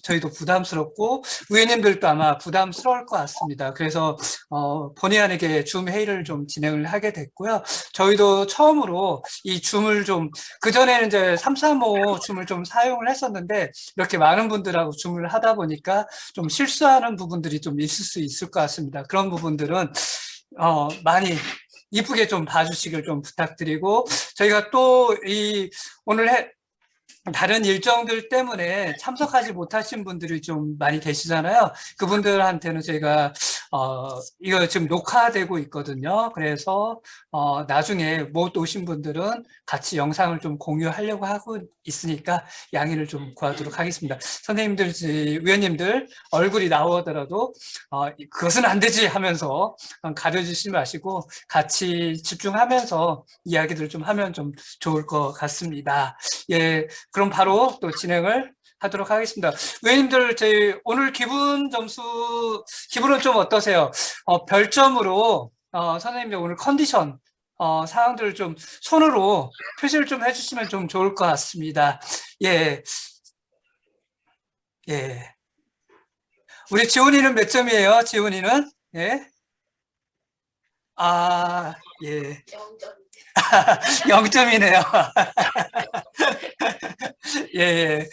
저희도 부담스럽고 위원님들도 아마 부담스러울 것 같습니다. 그래서 본의 아니게 줌 회의를 좀 진행을 하게 됐고요. 저희도 처음으로 이 줌을 좀 그전에는 이제 335 줌을 좀 사용을 했었는데 이렇게 많은 분들하고 줌을 하다 보니까 좀 실수하는 부분들이 좀 있을 수 있을 것 같습니다. 그런 부분들은 많이 이쁘게 좀 봐주시길 좀 부탁드리고 저희가 또 오늘 다른 일정들 때문에 참석하지 못하신 분들이 좀 많이 계시잖아요. 그분들한테는 저희가 이거 지금 녹화되고 있거든요. 그래서 나중에 못 오신 분들은 같이 영상을 좀 공유하려고 하고 있으니까 양해를 좀 구하도록 하겠습니다. 선생님들, 위원님들 얼굴이 나오더라도 그것은 안 되지 하면서 가려주시지 마시고 같이 집중하면서 이야기들 좀 하면 좀 좋을 것 같습니다. 예, 그럼 바로 또 진행을 하도록 하겠습니다. 위원님들, 저희 오늘 기분은 좀 어떠세요? 별점으로, 선생님들 오늘 컨디션, 사항들을 좀 손으로 표시를 좀 해주시면 좀 좋을 것 같습니다. 예. 예. 우리 지훈이는 몇 점이에요? 지훈이는? 예. 아, 예. 0점이네요. 예, 예.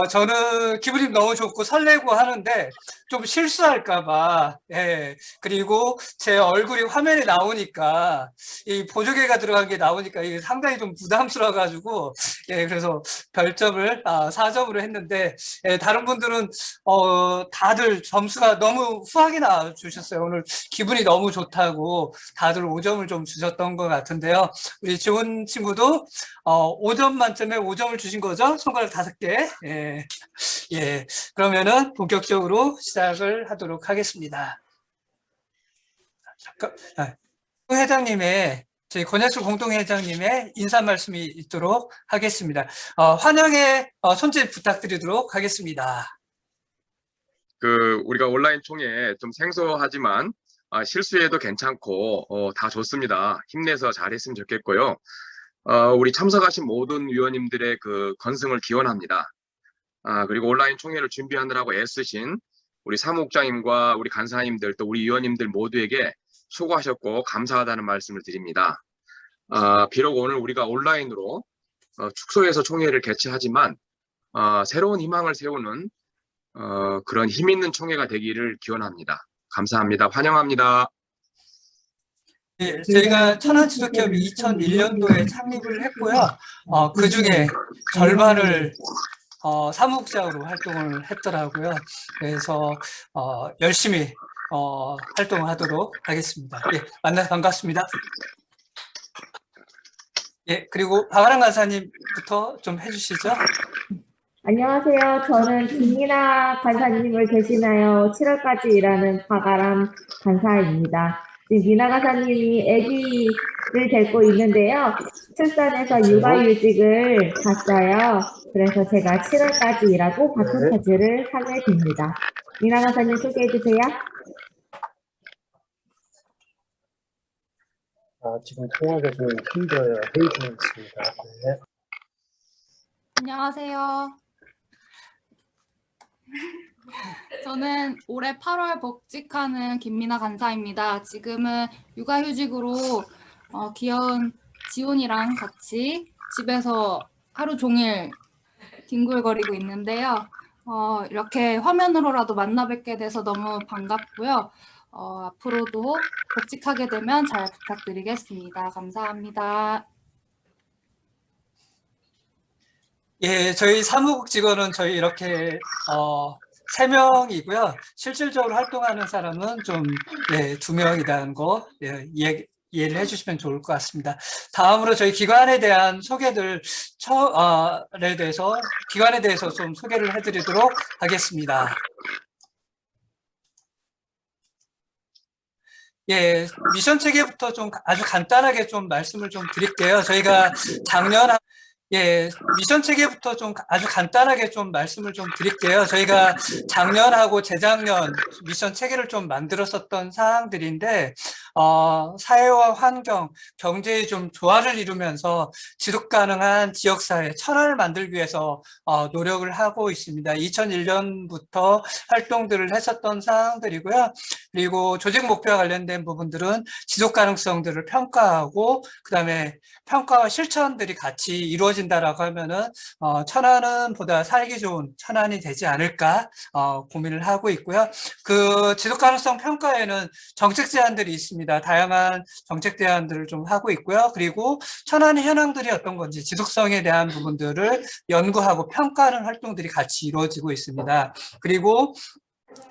저는 기분이 너무 좋고 설레고 하는데 좀 실수할까봐, 예. 그리고 제 얼굴이 화면에 나오니까, 이 보조개가 들어간 게 나오니까 이게 상당히 좀 부담스러워가지고, 예, 그래서 별점을 4점으로 했는데, 예, 다른 분들은, 다들 점수가 너무 후하게 나와주셨어요. 오늘 기분이 너무 좋다고 다들 5점을 좀 주셨던 것 같은데요. 우리 좋은 친구도 5점 만점에 5점을 주신 거죠? 손가락 5개. 예. 예. 그러면은 본격적으로 시작을 하도록 하겠습니다. 잠깐, 회장님의, 저희 권야출 공동회장님의 인사 말씀이 있도록 하겠습니다. 환영의 손짓 부탁드리도록 하겠습니다. 우리가 온라인 총회 좀 생소하지만 실수해도 괜찮고 다 좋습니다. 힘내서 잘했으면 좋겠고요. 우리 참석하신 모든 위원님들의 그 건승을 기원합니다. 그리고 온라인 총회를 준비하느라고 애쓰신 우리 사무국장님과 우리 간사님들 또 우리 위원님들 모두에게 수고하셨고 감사하다는 말씀을 드립니다. 비록 오늘 우리가 온라인으로 축소해서 총회를 개최하지만 새로운 희망을 세우는 그런 힘 있는 총회가 되기를 기원합니다. 감사합니다. 환영합니다. 예, 저희가 천안지도협이 2001년도에 창립을 했고요. 그 중에 절반을 사무국장으로 활동을 했더라고요. 그래서 열심히 활동하도록 하겠습니다. 예, 만나서 반갑습니다. 예, 그리고 박아람 간사님부터 좀 해주시죠. 안녕하세요. 저는 김민아 간사님을 대신하여 7월까지 일하는 박아람 간사입니다. 지금 민아 간사님이 아기를 데리고 있는데요. 출산해서 육아휴직을 갔어요. 그래서 제가 7월까지 일하고 바톤타지를 하게 됩니다. 민아 간사님 소개해 주세요. 지금 통화가 좀 힘들어요. 회의 중에 있습니다. 네. 안녕하세요. 저는 올해 8월 복직하는 김민아 간사입니다. 지금은 육아휴직으로 귀여운 지훈이랑 같이 집에서 하루 종일 뒹굴거리고 있는데요. 이렇게 화면으로라도 만나 뵙게 돼서 너무 반갑고요. 앞으로도 복직하게 되면 잘 부탁드리겠습니다. 감사합니다. 예, 저희 사무국 직원은 저희 이렇게 3명이고요. 실질적으로 활동하는 사람은 좀 2명이라는 거 이해를 해주시면 좋을 것 같습니다. 다음으로 저희 기관에 대한 소개를 기관에 대해서 좀 소개를 해드리도록 하겠습니다. 예, 미션 체계부터 좀 아주 간단하게 좀 말씀을 좀 드릴게요. 저희가 미션 체계부터 좀 아주 간단하게 좀 말씀을 좀 드릴게요. 저희가 작년하고 재작년 미션 체계를 좀 만들었었던 사항들인데, 사회와 환경, 경제의 좀 조화를 이루면서 지속 가능한 지역사회, 천안을 만들기 위해서 노력을 하고 있습니다. 2001년부터 활동들을 했었던 사항들이고요. 그리고 조직 목표와 관련된 부분들은 지속 가능성들을 평가하고 그다음에 평가와 실천들이 같이 이루어진다라고 하면은 천안은 보다 살기 좋은 천안이 되지 않을까 고민을 하고 있고요. 그 지속 가능성 평가에는 정책 제안들이 있습니다. 다양한 정책 제안들을 좀 하고 있고요. 그리고 천안의 현황들이 어떤 건지 지속성에 대한 부분들을 연구하고 평가하는 활동들이 같이 이루어지고 있습니다. 그리고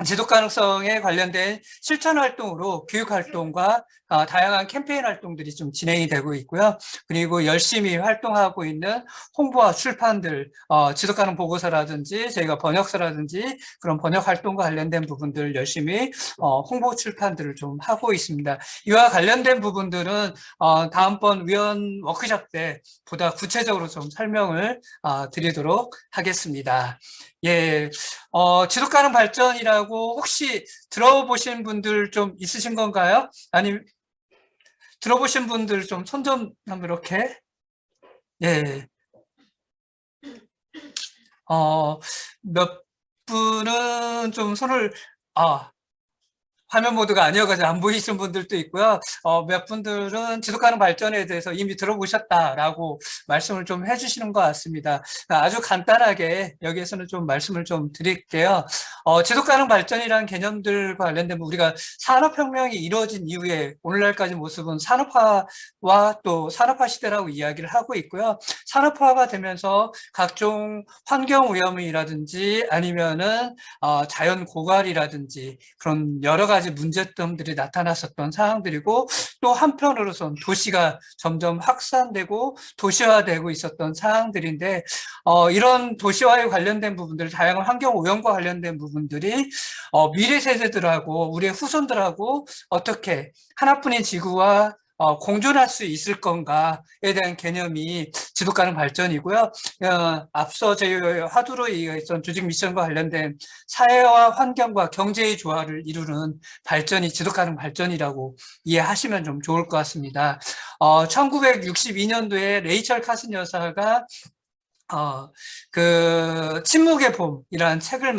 지속 가능성에 관련된 실천 활동으로 교육 활동과 다양한 캠페인 활동들이 좀 진행이 되고 있고요. 그리고 열심히 활동하고 있는 홍보와 출판들, 지속 가능 보고서라든지 저희가 번역서라든지 그런 번역 활동과 관련된 부분들 열심히 홍보 출판들을 좀 하고 있습니다. 이와 관련된 부분들은 다음번 위원 워크숍 때 보다 구체적으로 좀 설명을 드리도록 하겠습니다. 예, 지속 가능 발전이라고 혹시 들어보신 분들 좀 있으신 건가요? 아니면 들어보신 분들 좀 손 좀 한번 이렇게. 예. 몇 분은 좀 손을 화면 모드가 아니어가지고 안 보이신 분들도 있고요. 몇 분들은 지속 가능 발전에 대해서 이미 들어보셨다라고 말씀을 좀 해주시는 것 같습니다. 아주 간단하게 여기에서는 좀 말씀을 좀 드릴게요. 지속 가능 발전이라는 개념들과 관련된 우리가 산업혁명이 이루어진 이후에 오늘날까지 모습은 산업화와 또 산업화 시대라고 이야기를 하고 있고요. 산업화가 되면서 각종 환경 오염이라든지 아니면은 자연 고갈이라든지 그런 여러 가지 문제점들이 나타났었던 상황들이고 또 한편으로선 도시가 점점 확산되고 도시화되고 있었던 상황들인데 이런 도시화에 관련된 부분들, 다양한 환경 오염과 관련된 부분들이 미래 세대들하고 우리의 후손들하고 어떻게 하나뿐인 지구와 공존할 수 있을 건가에 대한 개념이 지속 가능 발전이고요. 앞서 저희 화두로 얘기했던 조직 미션과 관련된 사회와 환경과 경제의 조화를 이루는 발전이 지속 가능 발전이라고 이해하시면 좀 좋을 것 같습니다. 1962년도에 레이첼 카슨 여사가 그 침묵의 봄이라는 책을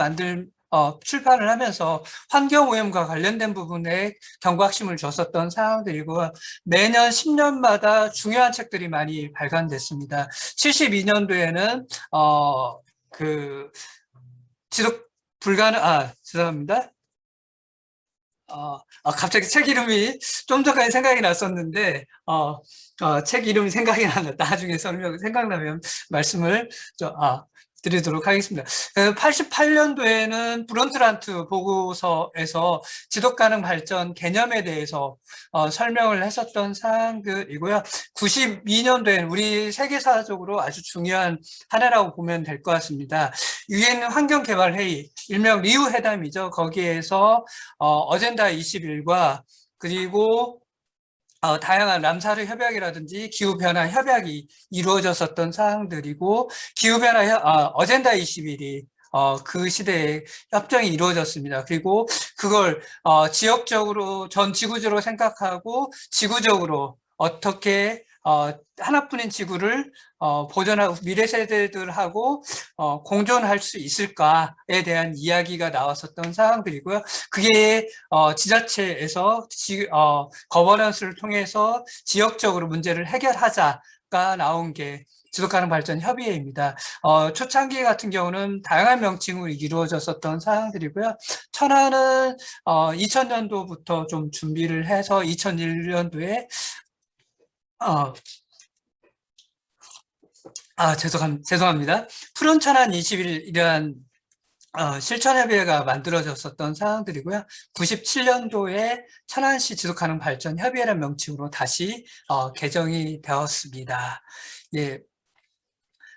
출판을 하면서 환경오염과 관련된 부분에 경각심을 줬었던 상황들이고 매년 10년마다 중요한 책들이 많이 발간됐습니다. 72년도에는 그 지속 불가능 죄송합니다. 갑자기 책 이름이 좀 전까지 생각이 났었는데 책 이름이 생각이 나는데 나중에 생각나면 말씀을 드리도록 하겠습니다. 88년도에는 브론트란트 보고서에서 지속 가능 발전 개념에 대해서 설명을 했었던 사항들이고요. 92년도에는 우리 세계사적으로 아주 중요한 한 해라고 보면 될 것 같습니다. 유엔 환경개발회의, 일명 리우 회담이죠. 거기에서 어젠다 21과 그리고 다양한 람사르 협약이라든지 기후변화 협약이 이루어졌었던 사항들이고 기후변화 어젠다 21이 그 시대에 협정이 이루어졌습니다. 그리고 그걸 지역적으로 전 지구적으로 생각하고 지구적으로 어떻게 하나뿐인 지구를 보존하고 미래 세대들하고 공존할 수 있을까에 대한 이야기가 나왔었던 사항들이고요. 그게 지자체에서 거버넌스를 통해서 지역적으로 문제를 해결하자가 나온 게 지속가능 발전 협의회입니다. 초창기 같은 경우는 다양한 명칭으로 이루어졌었던 사항들이고요. 천안은 2000년도부터 좀 준비를 해서 2001년도에 죄송합니다. 푸른 천안 21이라는 실천협의회가 만들어졌었던 사항들이고요. 97년도에 천안시 지속가능 발전 협의회라는 명칭으로 다시 개정이 되었습니다. 예.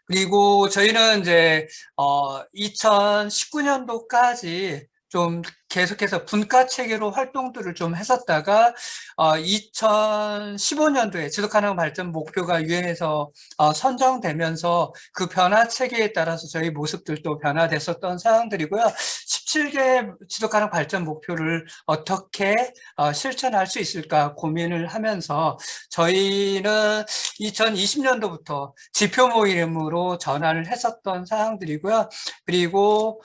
그리고 저희는 이제 2019년도까지 좀 계속해서 분과 체계로 활동들을 좀 했었다가 2015년도에 지속가능 발전 목표가 유엔에서 선정되면서 그 변화 체계에 따라서 저희 모습들도 변화됐었던 사항들이고요. 17개 지속가능 발전 목표를 어떻게 실천할 수 있을까 고민을 하면서 저희는 2020년도부터 지표 모임으로 전환을 했었던 사항들이고요. 그리고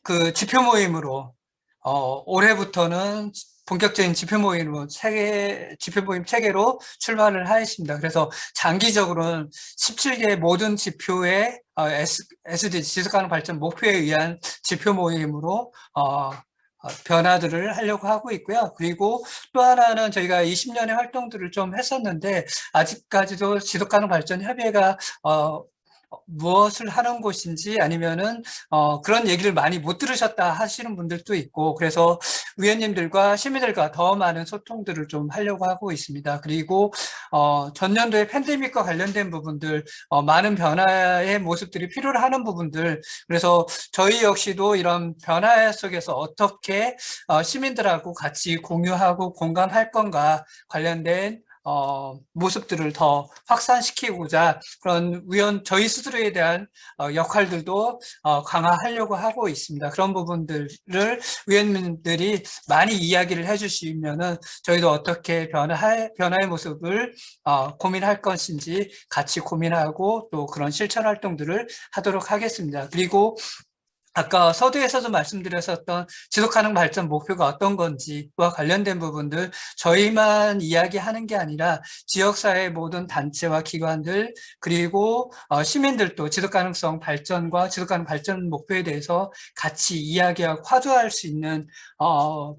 그 지표 모임으로 올해부터는 본격적인 지표 모임으로 지표 모임 체계로 출발을 하였습니다. 그래서 장기적으로는 17개 모든 지표의 SDG 지속가능 발전 목표에 의한 지표 모임으로 변화들을 하려고 하고 있고요. 그리고 또 하나는 저희가 20년의 활동들을 좀 했었는데 아직까지도 지속가능 발전 협의회가 무엇을 하는 곳인지 아니면은 그런 얘기를 많이 못 들으셨다 하시는 분들도 있고, 그래서 위원님들과 시민들과 더 많은 소통들을 좀 하려고 하고 있습니다. 그리고 전년도에 팬데믹과 관련된 부분들, 많은 변화의 모습들이 필요로 하는 부분들, 그래서 저희 역시도 이런 변화 속에서 어떻게 시민들하고 같이 공유하고 공감할 건가 관련된 모습들을 더 확산시키고자 그런 저희 스스로에 대한 역할들도 강화하려고 하고 있습니다. 그런 부분들을 위원님들이 많이 이야기를 해주시면은 저희도 어떻게 변화의 모습을 고민할 것인지 같이 고민하고 또 그런 실천 활동들을 하도록 하겠습니다. 그리고 아까 서두에서도 말씀드렸었던 지속가능 발전 목표가 어떤 건지와 관련된 부분들 저희만 이야기하는 게 아니라 지역사회 모든 단체와 기관들 그리고 시민들도 지속가능성 발전과 지속가능 발전 목표에 대해서 같이 이야기하고 화두할 수 있는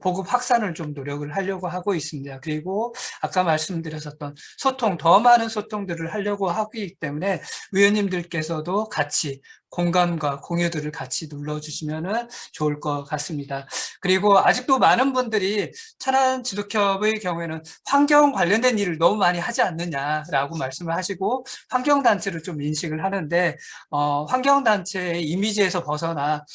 보급 확산을 좀 노력을 하려고 하고 있습니다. 그리고 아까 말씀드렸었던 소통, 더 많은 소통들을 하려고 하기 때문에 위원님들께서도 같이 공감과 공유들을 같이 눌러주시면 좋을 것 같습니다. 그리고 아직도 많은 분들이 천안지도협의 경우에는 환경 관련된 일을 너무 많이 하지 않느냐라고 말씀을 하시고 환경단체로 좀 인식을 하는데 환경단체의 이미지에서 벗어나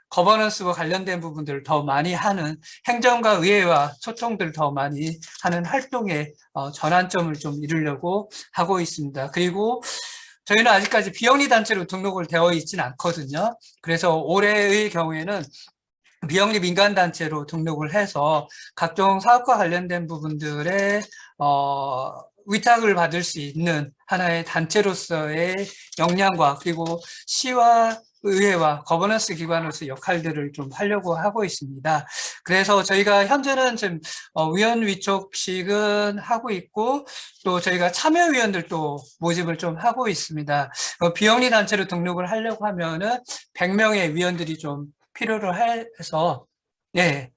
거버넌스와 관련된 부분들을 더 많이 하는 행정과 의회와 소통들을 더 많이 하는 활동의 전환점을 좀 이루려고 하고 있습니다. 그리고 저희는 아직까지 비영리 단체로 등록을 되어 있지는 않거든요. 그래서 올해의 경우에는 비영리 민간단체로 등록을 해서 각종 사업과 관련된 부분들의 위탁을 받을 수 있는 하나의 단체로서의 역량과 그리고 시와 의회와 거버넌스 기관으로서 역할들을 좀 하려고 하고 있습니다. 그래서 저희가 현재는 지금 위원 위촉식은 하고 있고 또 저희가 참여위원들도 모집을 좀 하고 있습니다. 비영리 단체로 등록을 하려고 하면은 100명의 위원들이 좀 필요로 해서 예,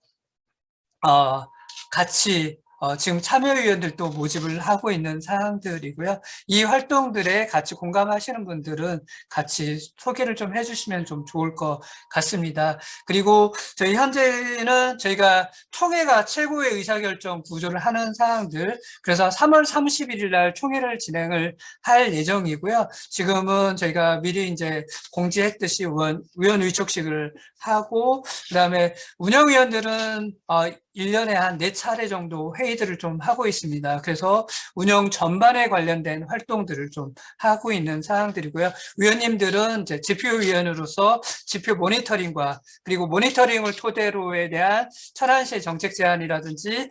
같이 지금 참여위원들도 모집을 하고 있는 사항들이고요. 이 활동들에 같이 공감하시는 분들은 같이 소개를 좀 해주시면 좀 좋을 것 같습니다. 그리고 저희 현재는 저희가 총회가 최고의 의사결정 구조를 하는 사항들, 그래서 3월 31일 날 총회를 진행을 할 예정이고요. 지금은 저희가 미리 이제 공지했듯이 위원 위촉식을 하고, 그 다음에 운영위원들은 1년에 한 4차례 정도 회의들을 좀 하고 있습니다. 그래서 운영 전반에 관련된 활동들을 좀 하고 있는 사항들이고요. 위원님들은 이제 지표위원으로서 지표 모니터링과 그리고 모니터링을 토대로에 대한 천안시의 정책 제안이라든지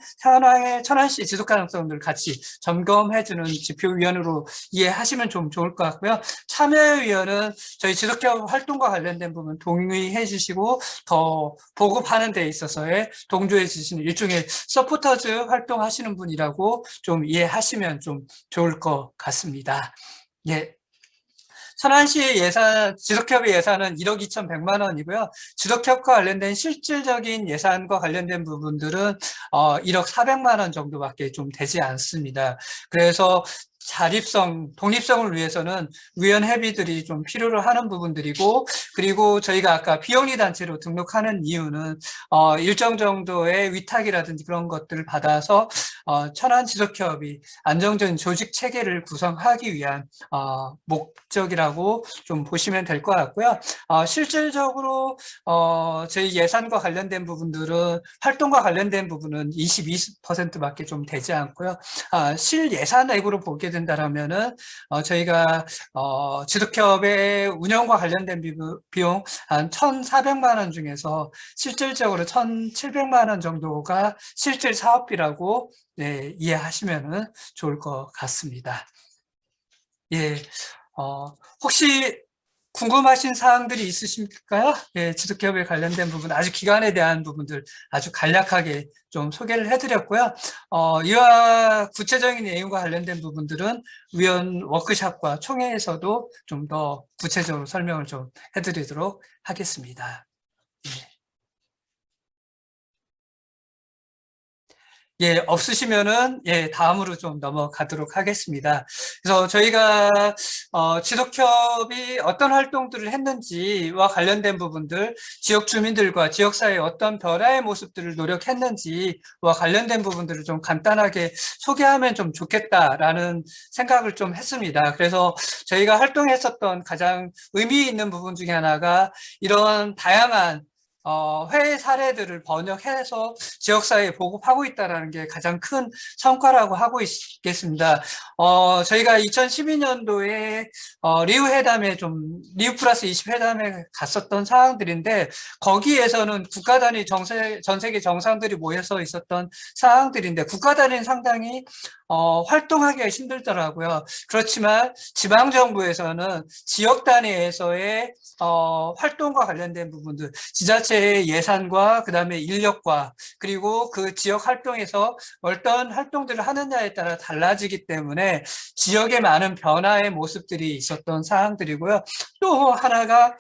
천안시 지속 가능성을 같이 점검해주는 지표위원으로 이해하시면 좀 좋을 것 같고요. 참여위원은 저희 지속협 활동과 관련된 부분 동의해 주시고 더 보급하는 데 있어서의 동조해 주시는 일종의 서포터즈 활동하시는 분이라고 좀 이해하시면 좀 좋을 것 같습니다. 예. 천안시 예산, 지속협의 예산은 1억 2,100만 원이고요. 지속협과 관련된 실질적인 예산과 관련된 부분들은 1억 400만 원 정도밖에 좀 되지 않습니다. 그래서 자립성, 독립성을 위해서는 위원 회비들이 좀 필요로 하는 부분들이고, 그리고 저희가 아까 비영리 단체로 등록하는 이유는 일정 정도의 위탁이라든지 그런 것들을 받아서 천안지속협이 안정적인 조직 체계를 구성하기 위한 목적이라고 좀 보시면 될 것 같고요. 실질적으로 저희 예산과 관련된 부분들은 활동과 관련된 부분은 22%밖에 좀 되지 않고요. 실예산액으로 보게 된다라면은 저희가 지도협의 운영과 관련된 비용 한 1,400만 원 중에서 실질적으로 1,700만 원 정도가 실질 사업비라고 네, 이해하시면은 좋을 것 같습니다. 예, 혹시 궁금하신 사항들이 있으실까요? 예, 지도협에 관련된 부분, 아주 기간에 대한 부분들 아주 간략하게 좀 소개를 해드렸고요. 이와 구체적인 내용과 관련된 부분들은 위원 워크숍과 총회에서도 좀 더 구체적으로 설명을 좀 해드리도록 하겠습니다. 예, 없으시면은, 예, 다음으로 좀 넘어가도록 하겠습니다. 그래서 저희가, 지도협이 어떤 활동들을 했는지와 관련된 부분들, 지역 주민들과 지역사회의 어떤 변화의 모습들을 노력했는지와 관련된 부분들을 좀 간단하게 소개하면 좀 좋겠다라는 생각을 좀 했습니다. 그래서 저희가 활동했었던 가장 의미 있는 부분 중에 하나가 이런 다양한 회의 사례들을 번역해서 지역사회에 보급하고 있다는 게 가장 큰 성과라고 하고 있겠습니다. 저희가 2012년도에 리우 회담에 리우 플러스 20 회담에 갔었던 사항들인데 거기에서는 국가 단위 전 세계 정상들이 모여서 있었던 사항들인데 국가 단위는 상당히 활동하기가 힘들더라고요. 그렇지만 지방정부에서는 지역 단위에서의 활동과 관련된 부분들, 지자체의 예산과 그다음에 인력과 그리고 그 지역 활동에서 어떤 활동들을 하느냐에 따라 달라지기 때문에 지역에 많은 변화의 모습들이 있었던 사항들이고요. 또 하나가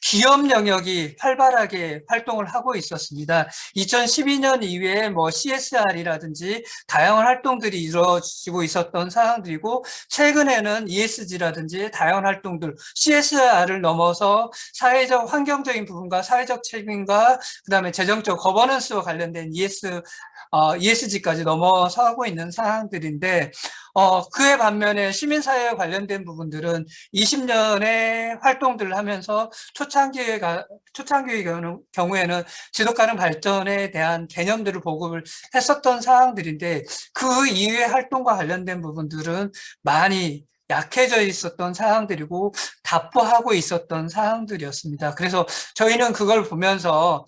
기업 영역이 활발하게 활동을 하고 있었습니다. 2012년 이후에 뭐 CSR이라든지 다양한 활동들이 이루어지고 있었던 사항들이고 최근에는 ESG라든지 다양한 활동들, CSR을 넘어서 사회적 환경적인 부분과 사회적 책임과 그다음에 재정적 거버넌스와 관련된 ESG까지 넘어서고 있는 사항들인데 그에 반면에 시민사회와 관련된 부분들은 20년의 활동들을 하면서 초창기의 경우에는 지속가능 발전에 대한 개념들을 보급을 했었던 사항들인데 그 이후의 활동과 관련된 부분들은 많이 약해져 있었던 사항들이고 답보하고 있었던 사항들이었습니다. 그래서 저희는 그걸 보면서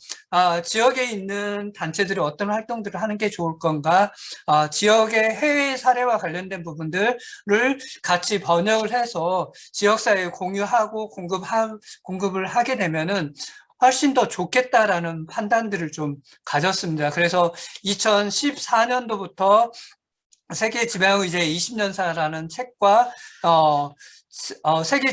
지역에 있는 단체들이 어떤 활동들을 하는 게 좋을 건가, 지역의 해외 사례와 관련된 부분들을 같이 번역을 해서 지역사회에 공유하고 공급을 하게 되면은 훨씬 더 좋겠다라는 판단들을 좀 가졌습니다. 그래서 2014년도부터 세계 지방의제 20년사라는 책과 세계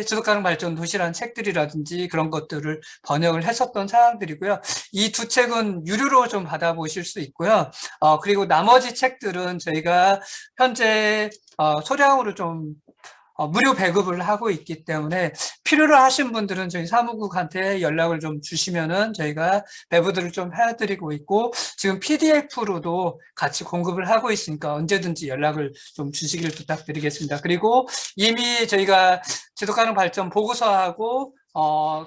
지속가능 발전 도시라는 책들이라든지 그런 것들을 번역을 했었던 사항들이고요. 이 두 책은 유료로 좀 받아보실 수 있고요. 그리고 나머지 책들은 저희가 현재 소량으로 좀 무료 배급을 하고 있기 때문에 필요로 하신 분들은 저희 사무국한테 연락을 좀 주시면은 저희가 배부들을 좀 해드리고 있고 지금 PDF로도 같이 공급을 하고 있으니까 언제든지 연락을 좀 주시길 부탁드리겠습니다. 그리고 이미 저희가 지속가능 발전 보고서하고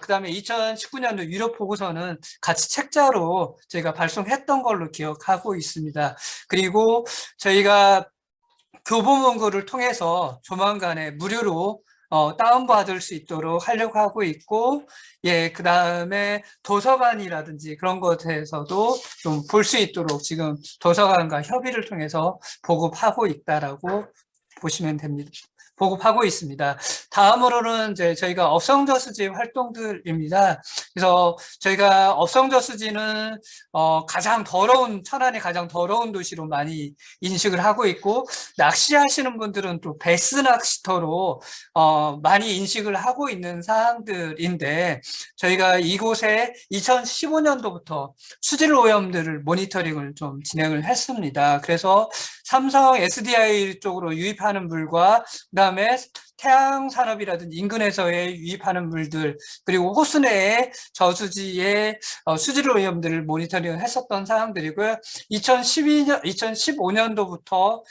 그다음에 2019년도 유럽 보고서는 같이 책자로 저희가 발송했던 걸로 기억하고 있습니다. 그리고 저희가 교보문고를 통해서 조만간에 무료로 다운받을 수 있도록 하려고 하고 있고, 예, 그 다음에 도서관이라든지 그런 것에서도 좀 볼 수 있도록 지금 도서관과 협의를 통해서 보급하고 있다라고 보시면 됩니다. 보급하고 있습니다. 다음으로는 이제 저희가 업성저수지 활동들입니다. 그래서 저희가 업성저수지는 천안이 가장 더러운 도시로 많이 인식을 하고 있고 낚시하시는 분들은 또 베스 낚시터로 많이 인식을 하고 있는 사항들인데 저희가 이곳에 2015년도부터 수질 오염들을 모니터링을 좀 진행을 했습니다. 그래서 삼성 SDI 쪽으로 유입하는 물과 그다음에 태양산업이라든지 인근에서의 유입하는 물들 그리고 호수 내의 저수지의 수질 오염들을 모니터링을 했었던 사항들이고요. 2015년도부터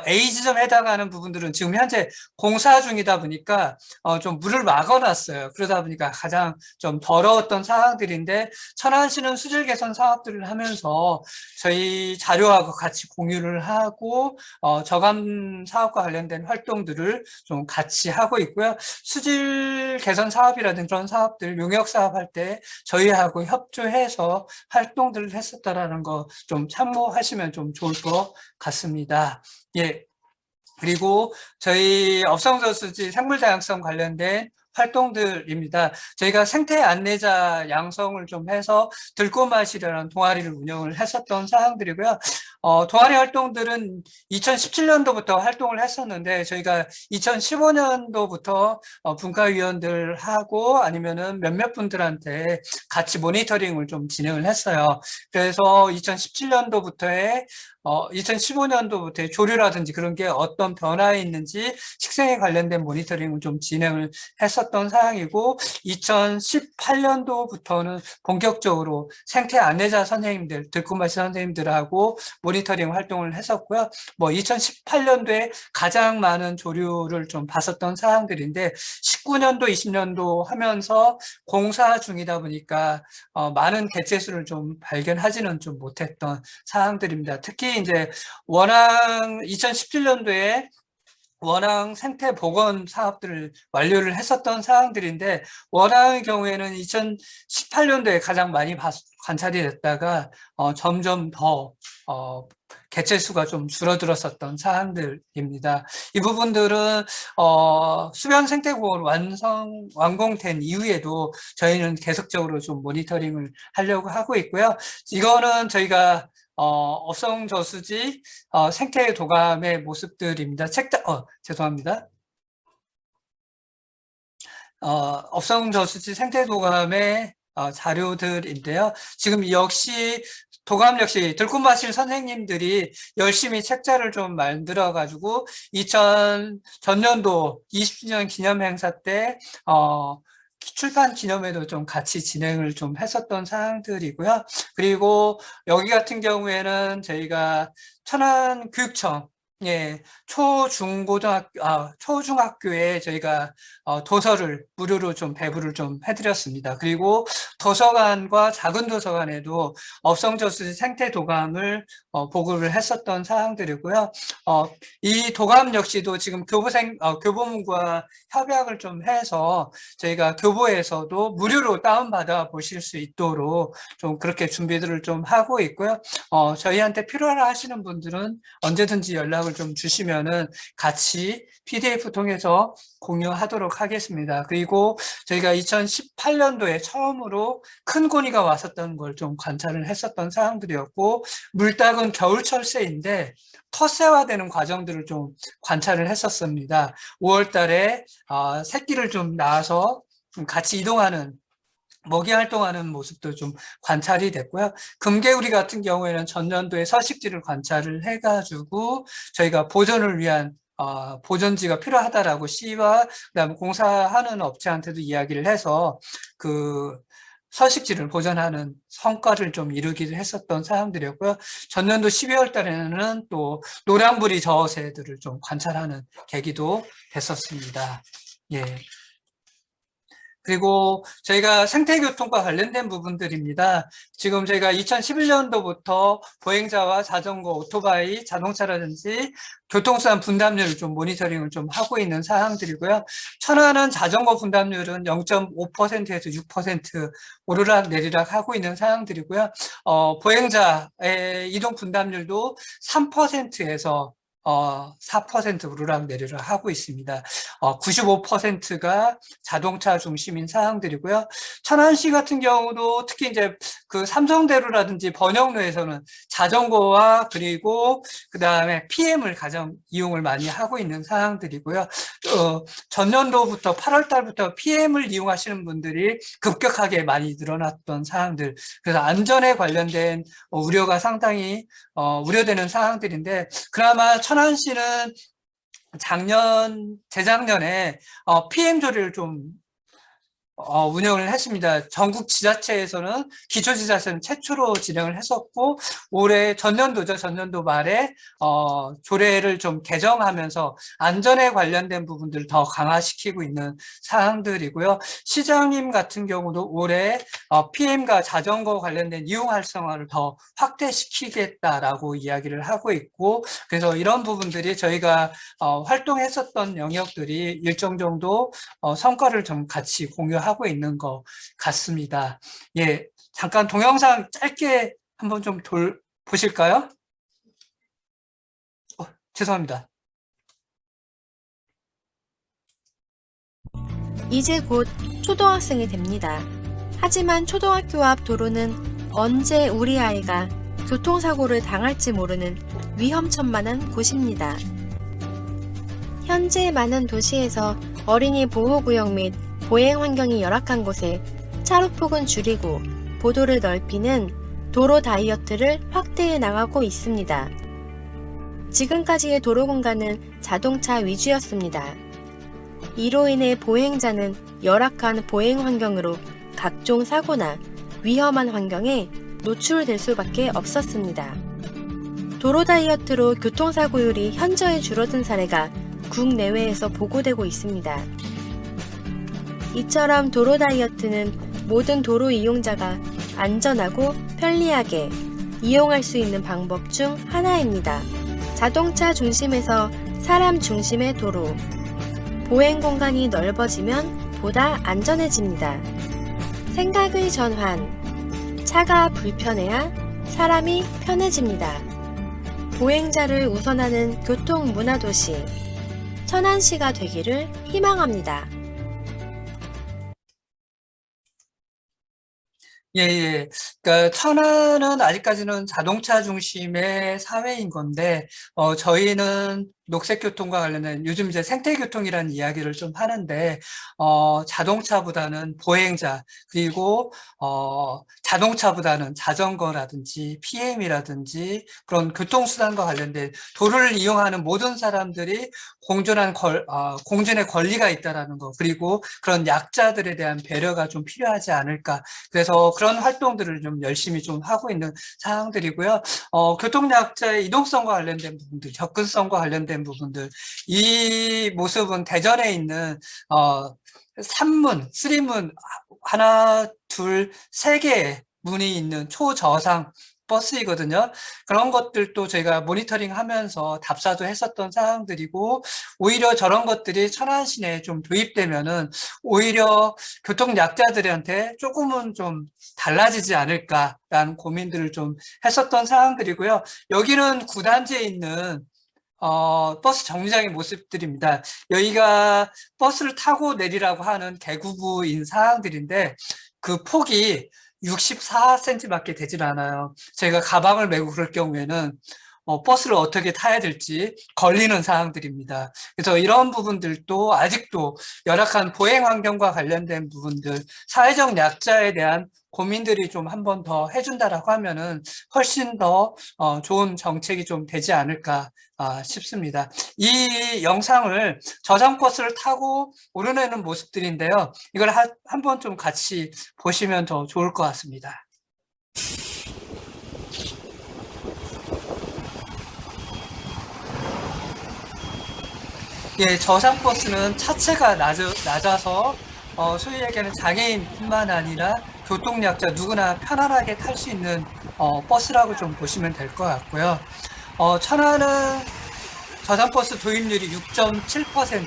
A 지점에 해당하는 부분들은 지금 현재 공사 중이다 보니까 좀 물을 막아놨어요. 그러다 보니까 가장 좀 더러웠던 사항들인데 천안시는 수질 개선 사업들을 하면서 저희 자료하고 같이 공유를 하고 저감 사업과 관련된 활동들을 좀 같이 하고 있고요. 수질 개선 사업이라든 그런 사업들, 용역 사업 할 때 저희하고 협조해서 활동들을 했었다라는 거 좀 참고하시면 좀 좋을 것 같습니다. 예. 그리고 저희 업성저수지 생물다양성 관련된 활동들입니다. 저희가 생태 안내자 양성을 좀 해서 들꽃마시라는 동아리를 운영을 했었던 사항들이고요. 동아리 활동들은 2017년도부터 활동을 했었는데 저희가 2015년도부터 분과위원들하고 아니면은 몇몇 분들한테 같이 모니터링을 좀 진행을 했어요. 그래서 2017년도부터의 2015년도부터 조류라든지 그런 게 어떤 변화에 있는지 식생에 관련된 모니터링을 좀 진행을 했었던 사항이고 2018년도부터는 본격적으로 생태 안내자 선생님들, 들꽃마시 선생님들하고 모니터링 활동을 했었고요. 2018년도에 가장 많은 조류를 좀 봤었던 사항들인데 19년도, 20년도 하면서 공사 중이다 보니까 많은 개체수를 좀 발견하지는 좀 못했던 사항들입니다. 특히 이제 원앙 2017년도에 원앙 생태 복원 사업들을 완료를 했었던 사항들인데 원앙의 경우에는 2018년도에 가장 많이 관찰이 됐다가 점점 더 개체수가 좀 줄어들었었던 사항들입니다. 이 부분들은 수변 생태공원 완공된 이후에도 저희는 계속적으로 좀 모니터링을 하려고 하고 있고요. 이거는 저희가 업성저수지 생태 도감의 모습들입니다. 죄송합니다. 업성저수지 생태 도감의 자료들인데요. 지금 역시 도감 역시 들꽃마실 선생님들이 열심히 책자를 좀 만들어 가지고 전년도 20주년 기념 행사 때 출판 기념회도 좀 같이 진행을 좀 했었던 사항들이고요. 그리고 여기 같은 경우에는 저희가 천안교육청 초중학교에 저희가 도서를 무료로 좀 배부를 좀 해드렸습니다. 그리고 도서관과 작은 도서관에도 업성저수지 생태 도감을 보급을 했었던 사항들이고요. 이 도감 역시도 지금 교보문과 협약을 좀 해서 저희가 교보에서도 무료로 다운받아 보실 수 있도록 좀 그렇게 준비들을 좀 하고 있고요. 저희한테 필요하다 하시는 분들은 언제든지 연락을 좀 주시면은 같이 PDF 통해서 공유하도록 하겠습니다. 그리고 저희가 2018년도에 처음으로 큰 고니가 왔었던 걸 좀 관찰을 했었던 사항들이었고 물닭은 겨울철새인데 텃새화되는 과정들을 좀 관찰을 했었습니다. 5월 달에 새끼를 좀 낳아서 같이 이동하는 먹이 활동하는 모습도 좀 관찰이 됐고요. 금개구리 같은 경우에는 전년도에 서식지를 관찰을 해가지고 저희가 보존을 위한 보존지가 필요하다라고 시와 그다음에 공사하는 업체한테도 이야기를 해서 그 서식지를 보존하는 성과를 좀 이루기도 했었던 사항들이었고요. 전년도 12월 달에는 또 노랑부리 저어새들을 좀 관찰하는 계기도 됐었습니다. 예. 그리고 저희가 생태교통과 관련된 부분들입니다. 지금 저희가 2011년도부터 보행자와 자전거, 오토바이, 자동차라든지 교통수단 분담률을 좀 모니터링을 좀 하고 있는 사항들이고요. 천안은 자전거 분담률은 0.5%에서 6% 오르락 내리락 하고 있는 사항들이고요. 보행자의 이동 분담률도 3%에서 4% 오르락 내리락 하고 있습니다. 95%가 자동차 중심인 사항들이고요. 천안시 같은 경우도 특히 이제 그 삼성대로라든지 번영로에서는 자전거와 그리고 그 다음에 PM을 가장 이용을 많이 하고 있는 사항들이고요. 전년도부터 8월 달부터 PM을 이용하시는 분들이 급격하게 많이 늘어났던 사항들. 그래서 안전에 관련된 우려가 상당히 우려되는 사항들인데 그나마 천안시는 재작년에 PM 조리를 좀 운영을 했습니다. 전국 지자체에서는 기초지자체는 최초로 진행을 했었고 올해 전년도 말에 조례를 좀 개정하면서 안전에 관련된 부분들을 더 강화시키고 있는 사항들이고요. 시장님 같은 경우도 올해 PM과 자전거 관련된 이용 활성화를 더 확대시키겠다라고 이야기를 하고 있고 그래서 이런 부분들이 저희가 활동했었던 영역들이 일정 정도 성과를 좀 같이 공유하고 있는 것 같습니다. 예, 잠깐 동영상 짧게 한번 좀 보실까요? 죄송합니다. 이제 곧 초등학생이 됩니다. 하지만 초등학교 앞 도로는 언제 우리 아이가 교통사고를 당할지 모르는 위험천만한 곳입니다. 현재 많은 도시에서 어린이 보호구역 및 보행 환경이 열악한 곳에 차로폭은 줄이고 보도를 넓히는 도로 다이어트를 확대해 나가고 있습니다. 지금까지의 도로 공간은 자동차 위주였습니다. 이로 인해 보행자는 열악한 보행 환경으로 각종 사고나 위험한 환경에 노출될 수밖에 없었습니다. 도로 다이어트로 교통사고율이 현저히 줄어든 사례가 국내외에서 보고되고 있습니다. 이처럼 도로 다이어트는 모든 도로 이용자가 안전하고 편리하게 이용할 수 있는 방법 중 하나입니다. 자동차 중심에서 사람 중심의 도로, 보행 공간이 넓어지면 보다 안전해집니다. 생각의 전환, 차가 불편해야 사람이 편해집니다. 보행자를 우선하는 교통 문화 도시, 천안시가 되기를 희망합니다. 예. 그러니까 천안은 아직까지는 자동차 중심의 사회인 건데, 저희는 녹색교통과 관련된 요즘 이제 생태교통이라는 이야기를 좀 하는데, 자동차보다는 보행자, 그리고, 자동차보다는 자전거라든지 PM이라든지 그런 교통수단과 관련된 도로를 이용하는 모든 사람들이 공존의 권리가 있다라는 거, 그리고 그런 약자들에 대한 배려가 좀 필요하지 않을까. 그래서 그런 활동들을 좀 열심히 좀 하고 있는 상황들이고요. 교통약자의 이동성과 관련된 부분들, 접근성과 관련된 부분들, 이 모습은 대전에 있는 3문, 3문, 하나, 둘, 세 개의 문이 있는 초저상 버스이거든요. 그런 것들도 저희가 모니터링 하면서 답사도 했었던 사항들이고, 오히려 저런 것들이 천안 시내에 좀 도입되면은 오히려 교통약자들한테 조금은 좀 달라지지 않을까라는 고민들을 좀 했었던 사항들이고요. 여기는 구단지에 있는 버스 정류장의 모습들입니다. 여기가 버스를 타고 내리라고 하는 개구부인 사항들인데 그 폭이 64cm밖에 되질 않아요. 저희가 가방을 메고 그럴 경우에는 버스를 어떻게 타야 될지 걸리는 사항들입니다. 그래서 이런 부분들도 아직도 열악한 보행 환경과 관련된 부분들, 사회적 약자에 대한 고민들이 좀 한 번 더 해준다라고 하면은 훨씬 더 좋은 정책이 좀 되지 않을까 싶습니다. 이 영상을 저장버스를 타고 오르내는 모습들인데요. 이걸 한번 좀 같이 보시면 더 좋을 것 같습니다. 예, 저상버스는 차체가 낮아서 소위 얘기하는 장애인뿐만 아니라 교통약자 누구나 편안하게 탈 수 있는 버스라고 좀 보시면 될 것 같고요. 천안은 저상버스 도입률이 6.7%,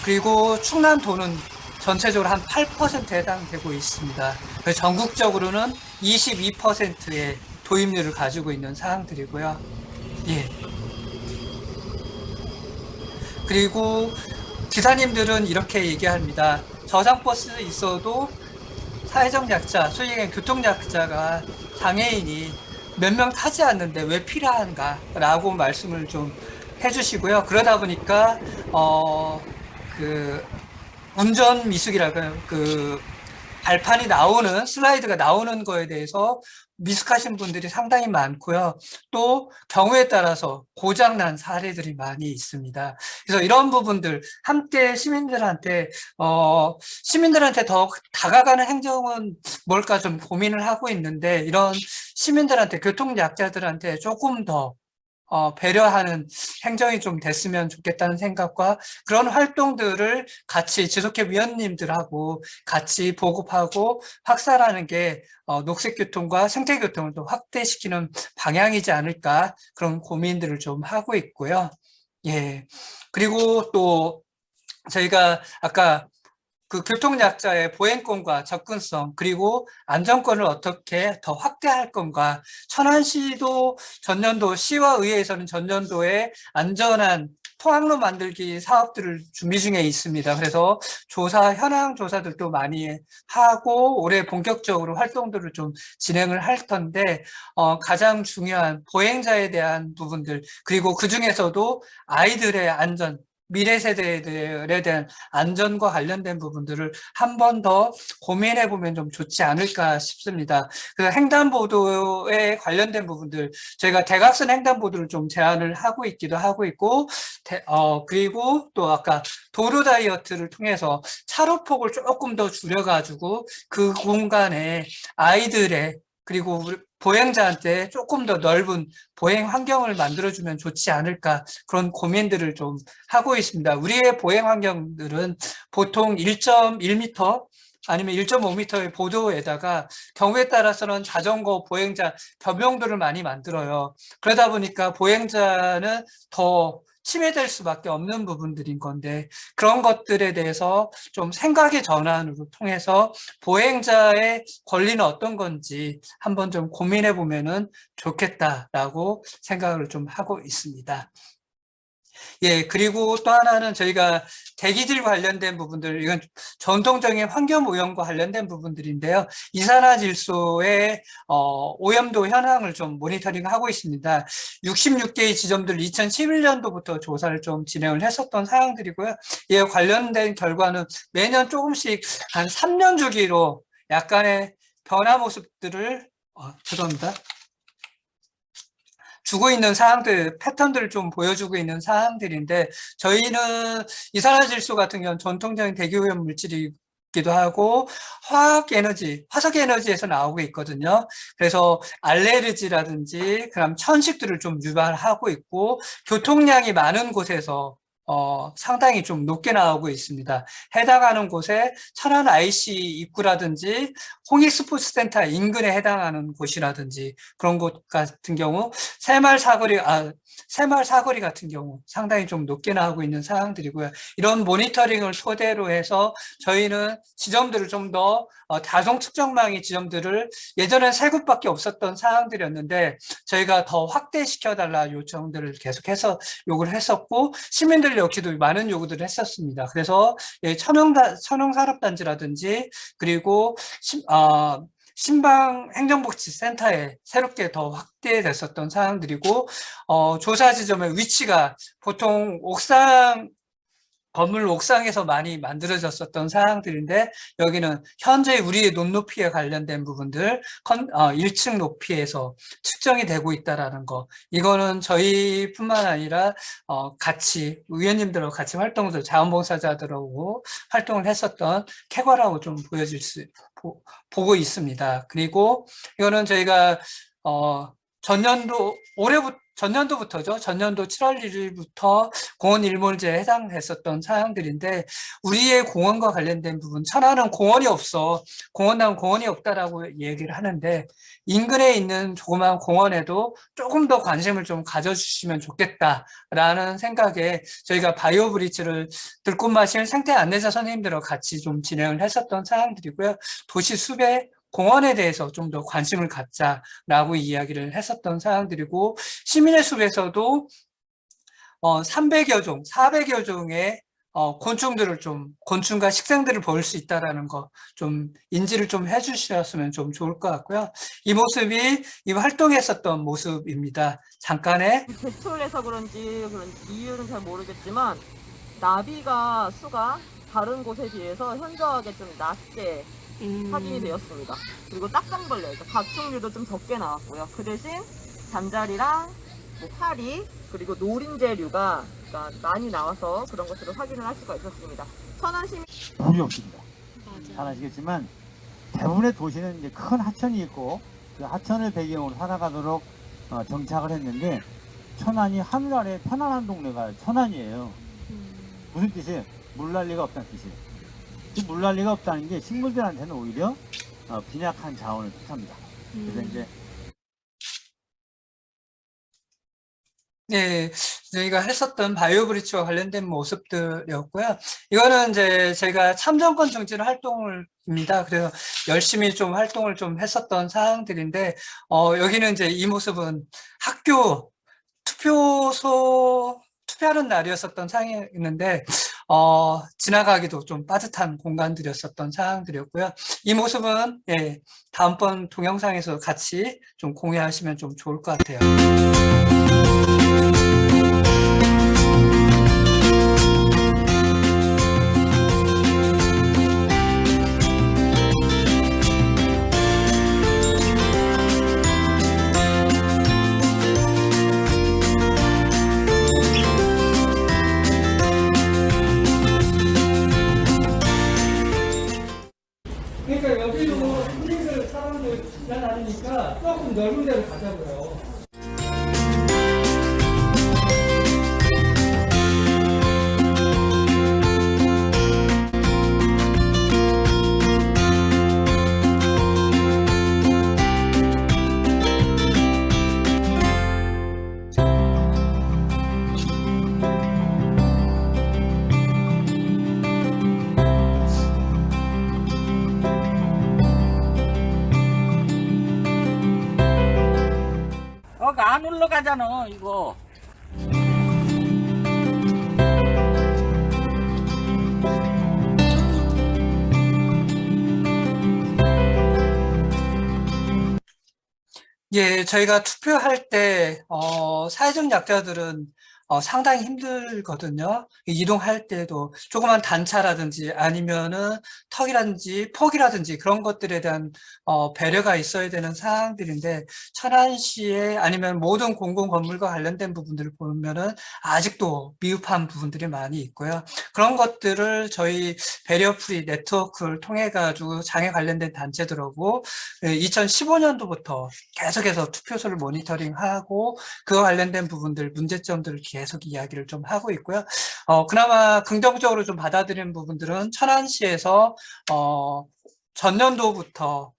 그리고 충남도는 전체적으로 한 8%에 해당되고 있습니다. 그래서 전국적으로는 22%의 도입률을 가지고 있는 사항들이고요. 예. 그리고 기사님들은 이렇게 얘기합니다. 저상버스 있어도 사회적 약자, 소위 얘기하는 교통약자가 장애인이 몇 명 타지 않는데 왜 필요한가 라고 말씀을 좀 해주시고요. 그러다 보니까 운전 미숙이랄까요, 발판이 나오는 슬라이드가 나오는 거에 대해서 미숙하신 분들이 상당히 많고요. 또 경우에 따라서 고장난 사례들이 많이 있습니다. 그래서 이런 부분들 함께 시민들한테 더 다가가는 행정은 뭘까 좀 고민을 하고 있는데, 이런 시민들한테, 교통약자들한테 조금 더 배려하는 행정이 좀 됐으면 좋겠다는 생각과, 그런 활동들을 같이 지속회 위원님들하고 같이 보급하고 확산하는 게 녹색교통과 생태교통을 또 확대시키는 방향이지 않을까, 그런 고민들을 좀 하고 있고요. 예. 그리고 또 저희가 아까 그 교통약자의 보행권과 접근성, 그리고 안전권을 어떻게 더 확대할 건가, 천안시도 전년도, 시와 의회에서는 전년도에 안전한 통학로 만들기 사업들을 준비 중에 있습니다. 그래서 현황 조사들도 많이 하고 올해 본격적으로 활동들을 좀 진행을 할 텐데, 가장 중요한 보행자에 대한 부분들, 그리고 그 중에서도 아이들의 안전, 미래 세대들에 대한 안전과 관련된 부분들을 한 번 더 고민해 보면 좀 좋지 않을까 싶습니다. 그 횡단보도에 관련된 부분들, 저희가 대각선 횡단보도를 좀 제안을 하고 있기도 하고 있고, 그리고 또 아까 도로 다이어트를 통해서 차로폭을 조금 더 줄여가지고 그 공간에 아이들의, 그리고 우리 보행자한테 조금 더 넓은 보행 환경을 만들어주면 좋지 않을까, 그런 고민들을 좀 하고 있습니다. 우리의 보행 환경들은 보통 1.1m 아니면 1.5m의 보도에다가 경우에 따라서는 자전거 보행자 겸용도를 많이 만들어요. 그러다 보니까 보행자는 더 침해될 수밖에 없는 부분들인 건데, 그런 것들에 대해서 좀 생각의 전환으로 통해서 보행자의 권리는 어떤 건지 한번 좀 고민해 보면은 좋겠다라고 생각을 좀 하고 있습니다. 예, 그리고 또 하나는 저희가 대기질 관련된 부분들, 이건 전통적인 환경 오염과 관련된 부분들인데요. 이산화질소의 오염도 현황을 좀 모니터링하고 있습니다. 66개의 지점들 2011년도부터 조사를 좀 진행을 했었던 사항들이고요. 이에 관련된 결과는 매년 조금씩 한 3년 주기로 약간의 변화 모습들을 죄송합니다. 주고 있는 사항들, 패턴들을 좀 보여주고 있는 사항들인데, 저희는 이산화질소 같은 경우는 전통적인 대기오염 물질이기도 하고 화석에너지에서 나오고 있거든요. 그래서 알레르기라든지 그다음 천식들을 좀 유발하고 있고, 교통량이 많은 곳에서 상당히 좀 높게 나오고 있습니다. 해당하는 곳에 천안 IC 입구라든지 홍익스포츠센터 인근에 해당하는 곳이라든지 그런 곳 같은 경우 새마을 사거리 같은 경우 상당히 좀 높게 나오고 있는 사항들이고요. 이런 모니터링을 토대로 해서 저희는 지점들을 좀 더 다동 측정망의 지점들을, 예전엔 3곳밖에 없었던 사항들이었는데 저희가 더 확대시켜달라 요청들을 계속해서 요구를 했었고, 시민들 역시도 많은 요구들을 했었습니다. 그래서 천흥산업단지라든지 그리고 신방 행정복지센터에 새롭게 더 확대됐었던 사항들이고, 조사 지점의 위치가 보통 건물 옥상에서 많이 만들어졌었던 사항들인데, 여기는 현재 우리의 눈높이에 관련된 부분들 1층 높이에서 측정이 되고 있다라는 거, 이거는 저희뿐만 아니라 같이 의원님들하고 같이 자원봉사자들하고 활동을 했었던 쾌거라고 좀 보고 있습니다. 그리고 이거는 저희가 전년도부터죠. 전년도 7월 1일부터 공원 일몰제에 해당했었던 사항들인데, 우리의 공원과 관련된 부분, 천안은 공원이 없어, 공원하면 공원이 없다라고 얘기를 하는데, 인근에 있는 조그마한 공원에도 조금 더 관심을 좀 가져주시면 좋겠다라는 생각에 저희가 바이오 브릿지를 들꽃마실 생태 안내자 선생님들과 같이 좀 진행을 했었던 사항들이고요. 도시 숲에 공원에 대해서 좀 더 관심을 갖자라고 이야기를 했었던 사항들이고, 시민의 숲에서도 300여 종, 400여 종의 곤충과 식생들을 볼 수 있다라는 거 좀 인지를 좀 해주셨으면 좀 좋을 것 같고요. 이 모습이 이 활동했었던 모습입니다. 잠깐의 제철해서 그런지 이유는 잘 모르겠지만 나비가 수가 다른 곳에 비해서 현저하게 좀 낮게 확인이 되었습니다. 그리고 딱정벌레, 그러니까 가축류도 좀 적게 나왔고요. 그 대신 잠자리랑 뭐 파리 그리고 노린재류가 그러니까 많이 나와서 그런 것들을 확인을 할 수가 있었습니다. 천안시민 물이 없습니다. 잘 아시겠지만 대부분의 도시는 이제 큰 하천이 있고 그 하천을 배경으로 살아가도록 정착을 했는데 천안이 하늘 아래 편안한 동네가 천안이에요. 무슨 뜻이에요? 물난리가 없다는 뜻이에요. 이 물난리가 없다는 게 식물들한테는 오히려 빈약한 자원을 뜻합니다. 그래서 이제 네, 저희가 했었던 바이오 브리치와 관련된 모습들이었고요. 이거는 이제 제가 참정권 정진 활동입니다. 그래서 열심히 좀 활동을 좀 했었던 사항들인데, 여기는 이제 이 모습은 학교 투표소 투표하는 날이었었던 상황이었는데, 지나가기도 좀 빠듯한 공간들이었었던 상황들이었고요. 이 모습은, 예, 다음번 동영상에서 같이 좀 공유하시면 좀 좋을 것 같아요. 그러니까 여기도 힘들 사람들 지나다니니까 조금 넓은 데로 가자고요. 안 올라가잖아 이거. 예, 저희가 투표할 때, 사회적 약자들은 상당히 힘들거든요. 이동할 때도 조그만 단차라든지 아니면은 턱이라든지 폭이라든지 그런 것들에 대한 배려가 있어야 되는 사항들인데, 천안시에 아니면 모든 공공건물과 관련된 부분들을 보면은 아직도 미흡한 부분들이 많이 있고요. 그런 것들을 저희 배려프리 네트워크를 통해 가지고 장애 관련된 단체들하고 2015년도부터 계속해서 투표소를 모니터링하고 그와 관련된 부분들, 문제점들을 계속 이야기를 좀 하고 있고요. 그나마 긍정적으로 좀 받아들이는 부분들은 천안시에서 전년도부터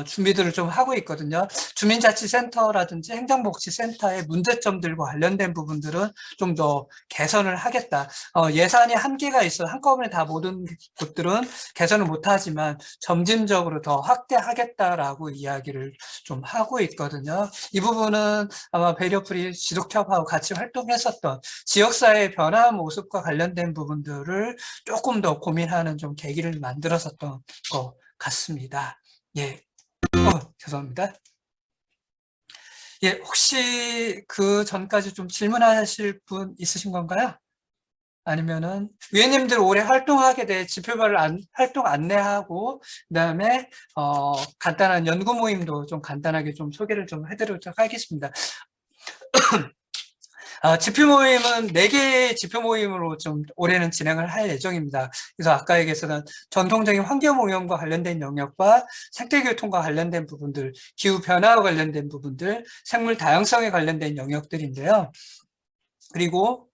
준비들을 좀 하고 있거든요. 주민자치센터라든지 행정복지센터의 문제점들과 관련된 부분들은 좀 더 개선을 하겠다. 예산이 한계가 있어 한꺼번에 다 모든 곳들은 개선을 못하지만 점진적으로 더 확대하겠다라고 이야기를 좀 하고 있거든요. 이 부분은 아마 배려프리 지독협하고 같이 활동했었던 지역사회의 변화 모습과 관련된 부분들을 조금 더 고민하는 좀 계기를 만들었었던 것 같습니다. 예. 죄송합니다. 예, 혹시 그 전까지 좀 질문하실 분 있으신 건가요? 아니면은 위원님들 올해 활동하게 될 지표별 활동 안내하고 그다음에 간단한 연구 모임도 좀 간단하게 좀 소개를 좀 해드리도록 하겠습니다. 지표 모임은 4개의 지표 모임으로 좀 올해는 진행을 할 예정입니다. 그래서 아까 얘기했던 전통적인 환경오염과 관련된 영역과 생태교통과 관련된 부분들, 기후변화와 관련된 부분들, 생물 다양성에 관련된 영역들인데요. 그리고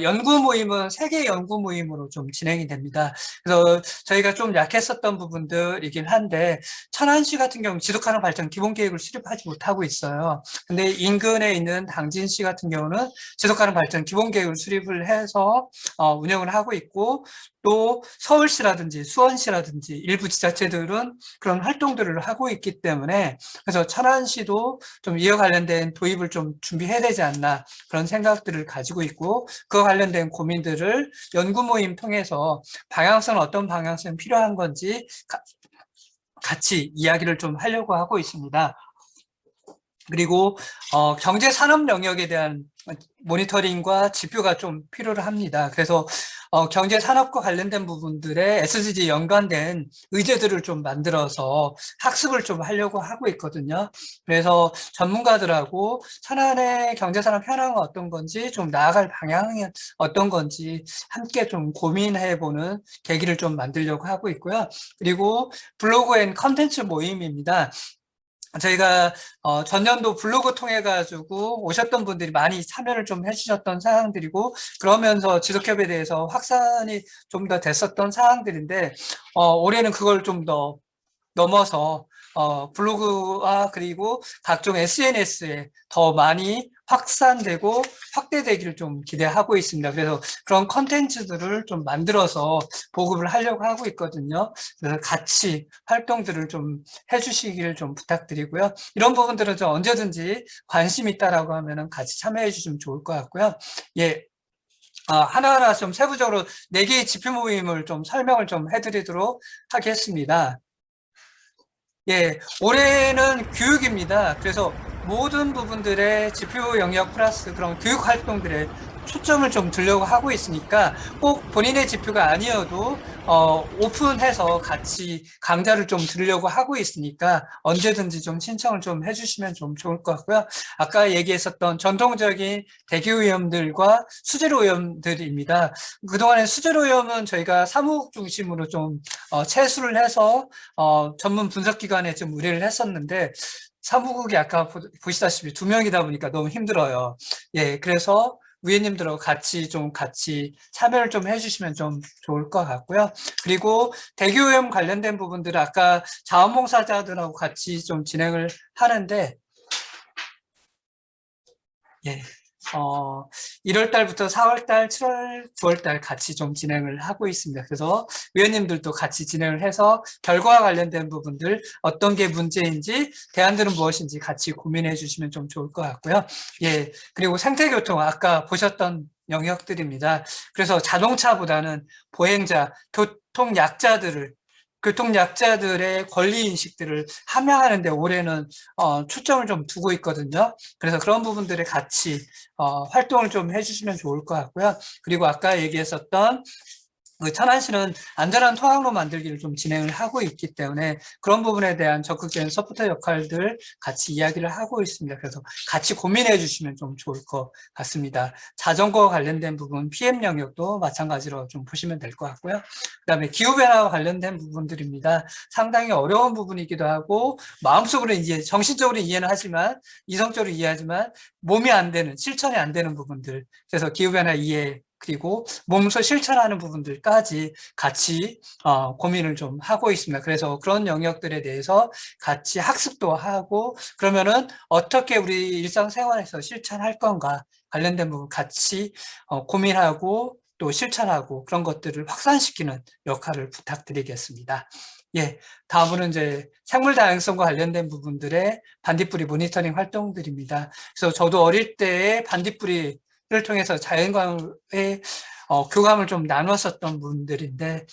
연구 모임은 3개의 연구 모임으로 좀 진행이 됩니다. 그래서 저희가 좀 약했었던 부분들이긴 한데 천안시 같은 경우 지속가능 발전 기본계획을 수립하지 못하고 있어요. 근데 인근에 있는 당진시 같은 경우는 지속가능 발전 기본계획을 수립을 해서 운영을 하고 있고 또 서울시라든지 수원시라든지 일부 지자체들은 그런 활동들을 하고 있기 때문에 그래서 천안시도 좀 이와 관련된 도입을 좀 준비해야 되지 않나 그런 생각들을 가지고 있고 그와 관련된 고민들을 연구 모임 통해서 방향성은 어떤 방향성이 필요한 건지 같이 이야기를 좀 하려고 하고 있습니다. 그리고 경제 산업 영역에 대한 모니터링과 지표가 좀 필요를 합니다. 그래서 경제 산업과 관련된 부분들의 SDG 연관된 의제들을 좀 만들어서 학습을 좀 하려고 하고 있거든요. 그래서 전문가들하고 천안의 경제 산업 현황은 어떤 건지, 좀 나아갈 방향이 어떤 건지 함께 좀 고민해보는 계기를 좀 만들려고 하고 있고요. 그리고 블로그 앤 컨텐츠 모임입니다. 저희가 전년도 블로그 통해 가지고 오셨던 분들이 많이 참여를 좀 해주셨던 사항들이고, 그러면서 지속협에 대해서 확산이 좀 더 됐었던 사항들인데, 올해는 그걸 좀 더 넘어서 블로그와 그리고 각종 SNS에 더 많이 확산되고 확대되기를 좀 기대하고 있습니다. 그래서 그런 컨텐츠들을 좀 만들어서 보급을 하려고 하고 있거든요. 그래서 같이 활동들을 좀 해주시기를 좀 부탁드리고요. 이런 부분들은 좀 언제든지 관심 있다라고 하면은 같이 참여해 주시면 좋을 것 같고요. 예. 하나하나 좀 세부적으로 4개의 지표 모임을 좀 설명을 좀 해드리도록 하겠습니다. 예, 올해는 교육입니다. 그래서 모든 부분들의 지표 영역 플러스 그런 교육 활동들에 초점을 좀 두려고 하고 있으니까 꼭 본인의 지표가 아니어도 오픈해서 같이 강좌를 좀 들으려고 하고 있으니까 언제든지 좀 신청을 좀 해주시면 좀 좋을 것 같고요. 아까 얘기했었던 전통적인 대기 오염들과 수제로 오염들입니다. 그동안에 수제로 오염은 저희가 사무국 중심으로 좀 채수를 해서 전문 분석기관에 좀 의뢰를 했었는데, 사무국이 아까 보시다시피 2명이다 보니까 너무 힘들어요. 예, 그래서 위원님들하고 같이 참여를 좀 해주시면 좀 좋을 것 같고요. 그리고 대기오염 관련된 부분들은 아까 자원봉사자들하고 같이 좀 진행을 하는데, 예, 1월달부터 4월달, 7월, 9월달 같이 좀 진행을 하고 있습니다. 그래서 위원님들도 같이 진행을 해서 결과와 관련된 부분들, 어떤 게 문제인지, 대안들은 무엇인지 같이 고민해 주시면 좀 좋을 것 같고요. 예, 그리고 생태교통, 아까 보셨던 영역들입니다. 그래서 자동차보다는 보행자, 교통약자들의 권리인식들을 함양하는 데 올해는 초점을 좀 두고 있거든요. 그래서 그런 부분들에 같이 활동을 좀 해주시면 좋을 것 같고요. 그리고 아까 얘기했었던 천안시는 안전한 통학로 만들기를 좀 진행을 하고 있기 때문에 그런 부분에 대한 적극적인 서포터 역할들 같이 이야기를 하고 있습니다. 그래서 같이 고민해 주시면 좀 좋을 것 같습니다. 자전거와 관련된 부분, PM 영역도 마찬가지로 좀 보시면 될 것 같고요. 그다음에 기후변화와 관련된 부분들입니다. 상당히 어려운 부분이기도 하고, 마음속으로 이제 정신적으로 이해는 하지만, 이성적으로 이해하지만 몸이 안 되는, 실천이 안 되는 부분들. 그래서 기후변화 이해, 그리고 몸소 실천하는 부분들까지 같이 고민을 좀 하고 있습니다. 그래서 그런 영역들에 대해서 같이 학습도 하고, 그러면은 어떻게 우리 일상생활에서 실천할 건가 관련된 부분 같이 고민하고 또 실천하고 그런 것들을 확산시키는 역할을 부탁드리겠습니다. 예, 다음은 이제 생물 다양성과 관련된 부분들의 반딧불이 모니터링 활동들입니다. 그래서 저도 어릴 때에 반딧불이 를 통해서 자연과의 교감을 좀 나눴었던 분들인데,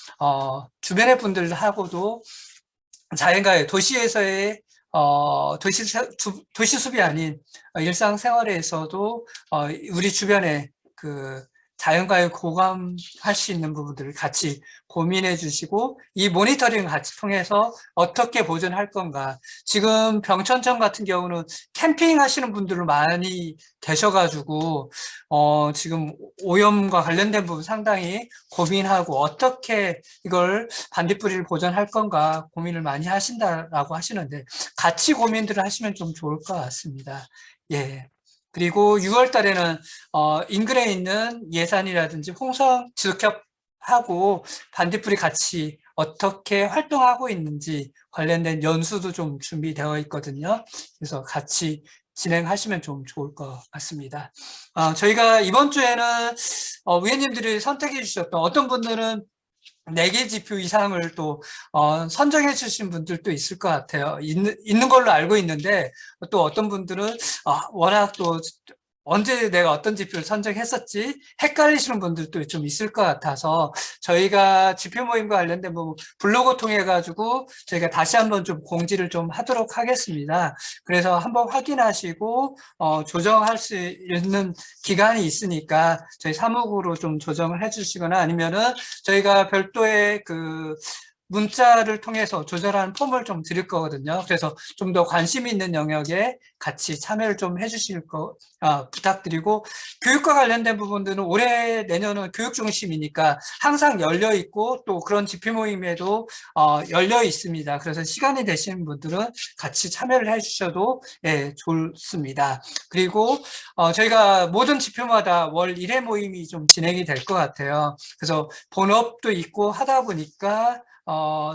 주변의 분들하고도 자연과의 도시에서의 도시 숲이 아닌 일상생활에서도 우리 주변에 그 자연과의 교감할 수 있는 부분들을 같이 고민해 주시고, 이 모니터링을 같이 통해서 어떻게 보존할 건가. 지금 병천천 같은 경우는 캠핑 하시는 분들 많이 계셔가지고 지금 오염과 관련된 부분 상당히 고민하고 어떻게 이걸 반딧불이를 보존할 건가 고민을 많이 하신다라고 하시는데, 같이 고민들을 하시면 좀 좋을 것 같습니다. 예. 그리고 6월 달에는 인근에 있는 예산이라든지 홍성 지속협하고 반딧불이 같이 어떻게 활동하고 있는지 관련된 연수도 좀 준비되어 있거든요. 그래서 같이 진행하시면 좀 좋을 것 같습니다. 저희가 이번 주에는 위원님들이 선택해 주셨던, 어떤 분들은 4개 지표 이상을 또 선정해 주신 분들도 있을 것 같아요. 있는 걸로 알고 있는데, 또 어떤 분들은 워낙 또 언제 내가 어떤 지표를 선정했었지 헷갈리시는 분들도 좀 있을 것 같아서 저희가 지표 모임과 관련된 부분 블로그 통해 가지고 저희가 다시 한번 좀 공지를 좀 하도록 하겠습니다. 그래서 한번 확인하시고 조정할 수 있는 기간이 있으니까 저희 사무국으로 좀 조정을 해주시거나 아니면은 저희가 별도의 그 문자를 통해서 조절하는 폼을 좀 드릴 거거든요. 그래서 좀 더 관심 있는 영역에 같이 참여를 좀 해주실 거 부탁드리고, 교육과 관련된 부분들은 올해 내년은 교육 중심이니까 항상 열려 있고 또 그런 지표 모임에도 열려 있습니다. 그래서 시간이 되시는 분들은 같이 참여를 해주셔도 좋습니다. 그리고 저희가 모든 지표마다 월 1회 모임이 좀 진행이 될 것 같아요. 그래서 본업도 있고 하다 보니까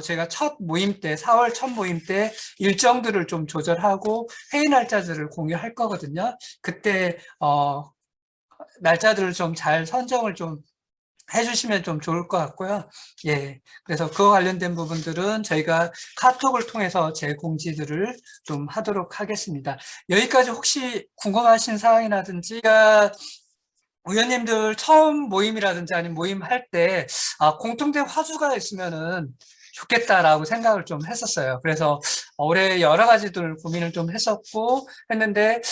제가 첫 모임 때, 4월 첫 모임 때 일정들을 좀 조절하고 회의 날짜들을 공유할 거거든요. 그때, 날짜들을 좀 잘 선정을 좀 해주시면 좀 좋을 것 같고요. 예. 그래서 그와 관련된 부분들은 저희가 카톡을 통해서 제 공지들을 좀 하도록 하겠습니다. 여기까지 혹시 궁금하신 사항이라든지, 의원님들 처음 모임이라든지 아니면 모임할 때 공통된 화두가 있으면은 좋겠다라고 생각을 좀 했었어요. 그래서 올해 여러 가지들 고민을 좀 했었고 했는데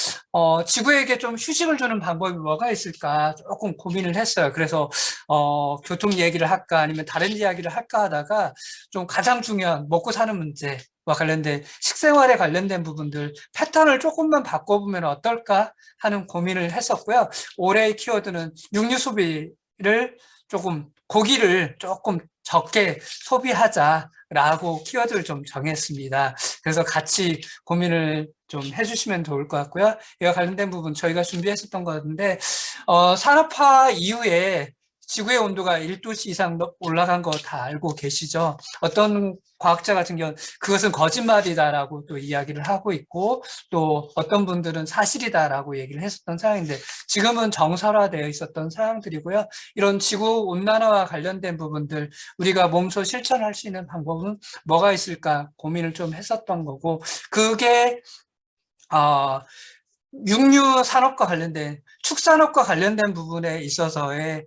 지구에게 좀 휴식을 주는 방법이 뭐가 있을까 조금 고민을 했어요. 그래서 교통 얘기를 할까 아니면 다른 이야기를 할까 하다가 좀 가장 중요한 먹고 사는 문제와 관련된 식생활에 관련된 부분들 패턴을 조금만 바꿔보면 어떨까 하는 고민을 했었고요. 올해의 키워드는 육류 소비를 조금 고기를 조금 적게 소비하자라고 키워드를 좀 정했습니다. 그래서 같이 고민을 좀 해주시면 좋을 것 같고요. 이와 관련된 부분 저희가 준비했었던 건데 산업화 이후에 지구의 온도가 1도씨 이상 올라간 거 다 알고 계시죠? 어떤 과학자 같은 경우는 그것은 거짓말이다라고 또 이야기를 하고 있고 또 어떤 분들은 사실이다라고 얘기를 했었던 사항인데 지금은 정설화되어 있었던 사항들이고요. 이런 지구 온난화와 관련된 부분들 우리가 몸소 실천할 수 있는 방법은 뭐가 있을까 고민을 좀 했었던 거고 그게 육류 산업과 관련된 축산업과 관련된 부분에 있어서의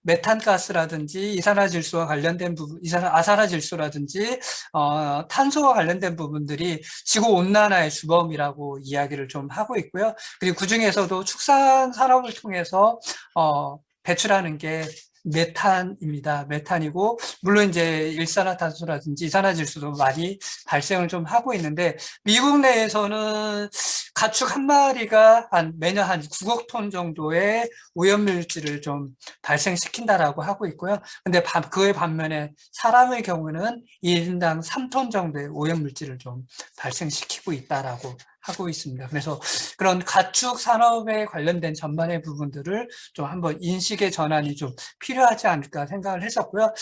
메탄가스라든지 이산화질소와 관련된 부분, 아산화질소라든지 탄소와 관련된 부분들이 지구 온난화의 주범이라고 이야기를 좀 하고 있고요. 그리고 그 중에서도 축산 산업을 통해서 배출하는 게 메탄입니다. 메탄이고 물론 이제 일산화탄소라든지 이산화질소도 많이 발생을 좀 하고 있는데 미국 내에서는 가축 한 마리가 매년 한 9억 톤 정도의 오염물질을 좀 발생시킨다라고 하고 있고요. 근데 그에 반면에 사람의 경우는 1인당 3톤 정도의 오염물질을 좀 발생시키고 있다라고 하고 있습니다. 그래서 그런 가축 산업에 관련된 전반의 부분들을 좀 한번 인식의 전환이 좀 필요하지 않을까 생각을 했었고요.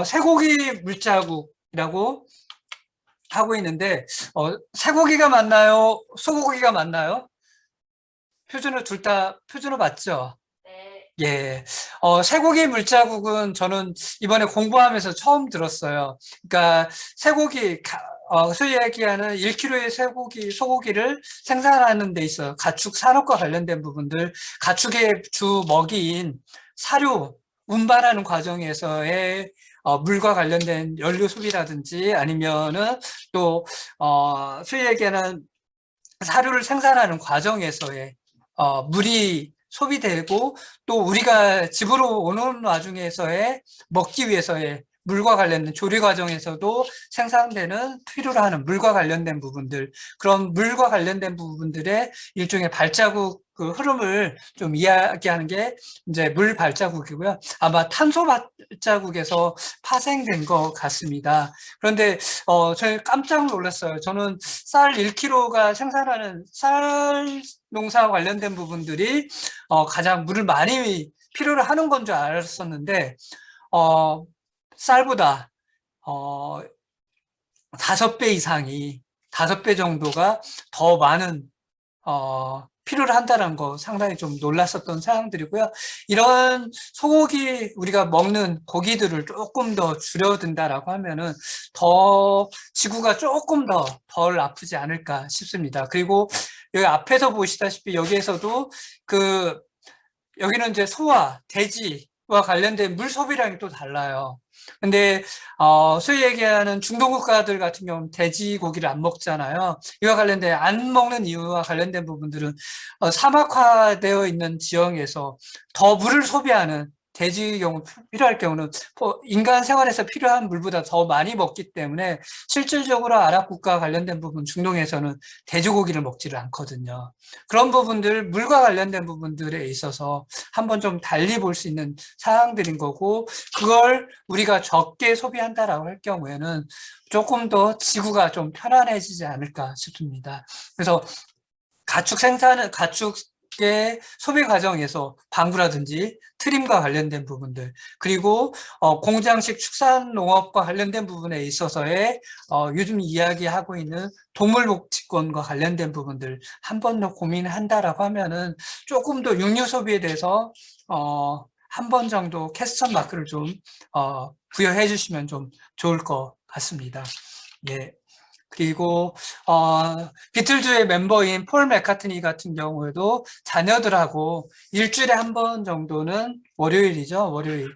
쇠고기 물자국이라고 하고 있는데 쇠고기가 맞나요? 소고기가 맞나요? 표준을 둘 다 표준을 맞죠? 네. 예. 쇠고기 물자국은 저는 이번에 공부하면서 처음 들었어요. 그러니까 쇠고기 소위 얘기하는 1kg의 소고기를 생산하는 데 있어 가축 산업과 관련된 부분들, 가축의 주 먹이인 사료, 운반하는 과정에서의 물과 관련된 연료 소비라든지 아니면은 또 소위 얘기하는 사료를 생산하는 과정에서의 물이 소비되고 또 우리가 집으로 오는 와중에서의 먹기 위해서의 물과 관련된 조리 과정에서도 생산되는 필요로 하는 물과 관련된 부분들, 그런 물과 관련된 부분들의 일종의 발자국 그 흐름을 좀 이야기하는 게 이제 물 발자국이고요. 아마 탄소 발자국에서 파생된 것 같습니다. 그런데 저희 깜짝 놀랐어요. 저는 쌀 1kg가 생산하는 쌀 농사와 관련된 부분들이 가장 물을 많이 필요로 하는 건 줄 알았었는데 쌀보다 5배 이상이 5배 정도가 더 많은 필요로 한다는 거 상당히 좀 놀랐었던 사항들이고요. 이런 소고기 우리가 먹는 고기들을 조금 더 줄여든다라고 하면은 더 지구가 조금 더 덜 아프지 않을까 싶습니다. 그리고 여기 앞에서 보시다시피 여기에서도 여기는 이제 소와 돼지와 관련된 물 소비량이 또 달라요. 근데 소위 얘기하는 중동 국가들 같은 경우는 돼지고기를 안 먹잖아요. 이와 관련된 안 먹는 이유와 관련된 부분들은 사막화되어 있는 지형에서 더 물을 소비하는 돼지 경우 필요할 경우는 인간 생활에서 필요한 물보다 더 많이 먹기 때문에 실질적으로 아랍 국가 관련된 부분 중동에서는 돼지고기를 먹지를 않거든요. 그런 부분들 물과 관련된 부분들에 있어서 한번 좀 달리 볼 수 있는 사항들인 거고, 그걸 우리가 적게 소비한다라고 할 경우에는 조금 더 지구가 좀 편안해지지 않을까 싶습니다. 그래서 가축의 소비 과정에서 방부라든지 트림과 관련된 부분들, 그리고 공장식 축산 농업과 관련된 부분에 있어서의 요즘 이야기하고 있는 동물복지권과 관련된 부분들 한 번 더 고민한다라고 하면은 조금 더 육류 소비에 대해서 한 번 정도 퀘스천 마크를 좀 부여해 주시면 좀 좋을 것 같습니다. 예. 그리고 비틀즈의 멤버인 폴 맥카트니 같은 경우에도 자녀들하고 일주일에 한 번 정도는 월요일이죠. 월요일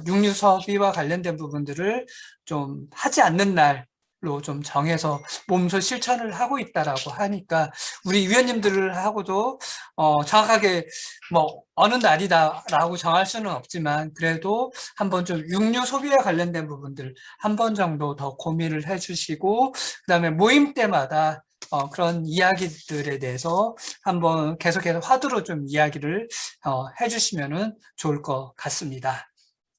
육류 소비와 관련된 부분들을 좀 하지 않는 날로 좀 정해서 몸소 실천을 하고 있다라고 하니까 우리 위원님들하고도 정확하게 뭐 어느 날이다라고 정할 수는 없지만 그래도 한번 좀 육류 소비와 관련된 부분들 한 번 정도 더 고민을 해주시고, 그다음에 모임 때마다 그런 이야기들에 대해서 한번 계속해서 화두로 좀 이야기를 해주시면은 좋을 것 같습니다.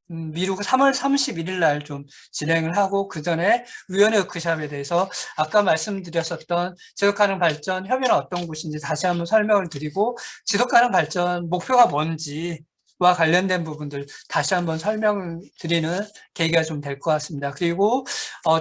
미루고 3월 31일 날 좀 진행을 하고, 그 전에 위원회 워크숍에 대해서 아까 말씀드렸었던 지속가능 발전 협의는 어떤 곳인지 다시 한번 설명을 드리고, 지속가능 발전 목표가 뭔지와 관련된 부분들 다시 한번 설명을 드리는 계기가 좀 될 것 같습니다. 그리고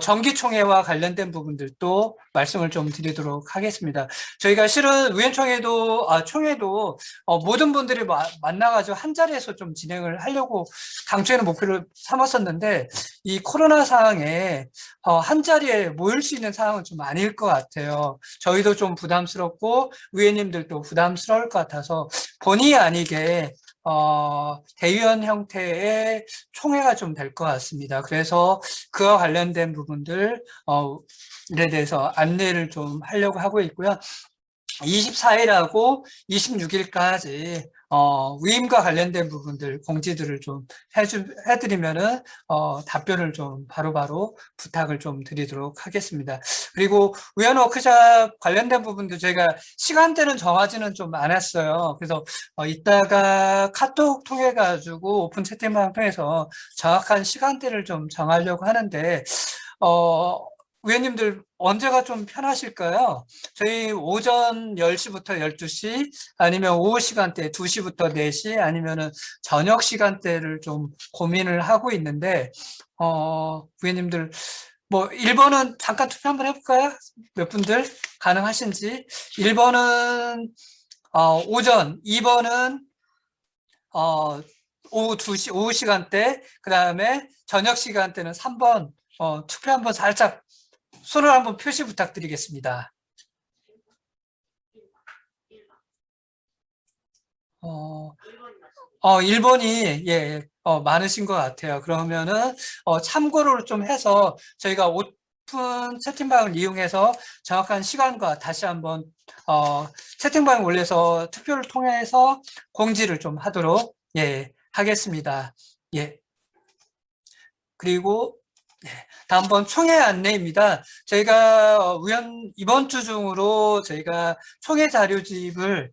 정기총회와 관련된 부분들도 말씀을 좀 드리도록 하겠습니다. 저희가 실은 의원총회도 총회도 모든 분들이 만나가지고 한 자리에서 좀 진행을 하려고 당초에는 목표를 삼았었는데, 이 코로나 상황에 한 자리에 모일 수 있는 상황은 좀 아닐 것 같아요. 저희도 좀 부담스럽고 의원님들도 부담스러울 것 같아서 본의 아니게 대의원 형태의 총회가 좀 될 것 같습니다. 그래서 그와 관련된 부분들에 대해서 안내를 좀 하려고 하고 있고요. 24일하고 26일까지 위임과 관련된 부분들 공지들을 좀 해드리면은 답변을 좀 바로바로 부탁을 좀 드리도록 하겠습니다. 그리고 위원 워크숍 관련된 부분도 저희가 시간대는 정하지는 좀 않았어요. 그래서 이따가 카톡 통해 가지고 오픈 채팅방 통해서 정확한 시간대를 좀 정하려고 하는데, 위원님들 언제가 좀 편하실까요? 저희 오전 10시부터 12시, 아니면 오후 시간대 2시부터 4시, 아니면은 저녁 시간대를 좀 고민을 하고 있는데, 위원님들 뭐 1번은 잠깐 투표 한번 해볼까요? 몇 분들 가능하신지. 1번은 오전, 2번은 오후 2시, 오후 시간대, 그 다음에 저녁 시간대는 3번 투표 한번 살짝 손을 한번 표시 부탁드리겠습니다. 1번이 예, 많으신 것 같아요. 그러면은 참고를 좀 해서 저희가 오픈 채팅방을 이용해서 정확한 시간과 다시 한번 채팅방에 올려서 투표를 통해서 공지를 좀 하도록 하겠습니다. 예. 그리고 다음번 총회 안내입니다. 저희가 이번 주 중으로 저희가 총회 자료집을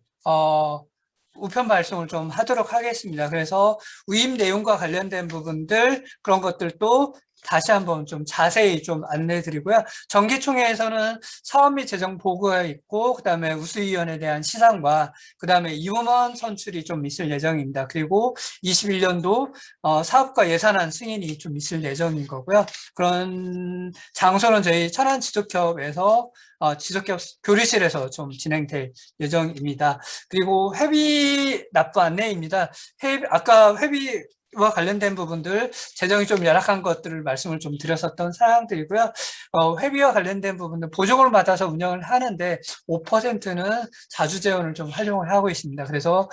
우편 발송을 좀 하도록 하겠습니다. 그래서 위임 내용과 관련된 부분들, 그런 것들도 다시 한번 좀 자세히 좀 안내 드리고요. 정기총회에서는 사업 및 재정 보고가 있고, 그 다음에 우수위원에 대한 시상과, 그 다음에 임원 선출이 좀 있을 예정입니다. 그리고 21년도 사업과 예산안 승인이 좀 있을 예정인 거고요. 그런 장소는 저희 천안지속협에서 지속협 교류실에서 좀 진행될 예정입니다. 그리고 회비 납부 안내입니다. 아까 회비 와 관련된 부분들, 재정이 좀 열악한 것들을 말씀을 좀 드렸었던 사항들이고요. 회비와 관련된 부분은 보조금을 받아서 운영을 하는데 5%는 자주재원을 좀 활용을 하고 있습니다. 그래서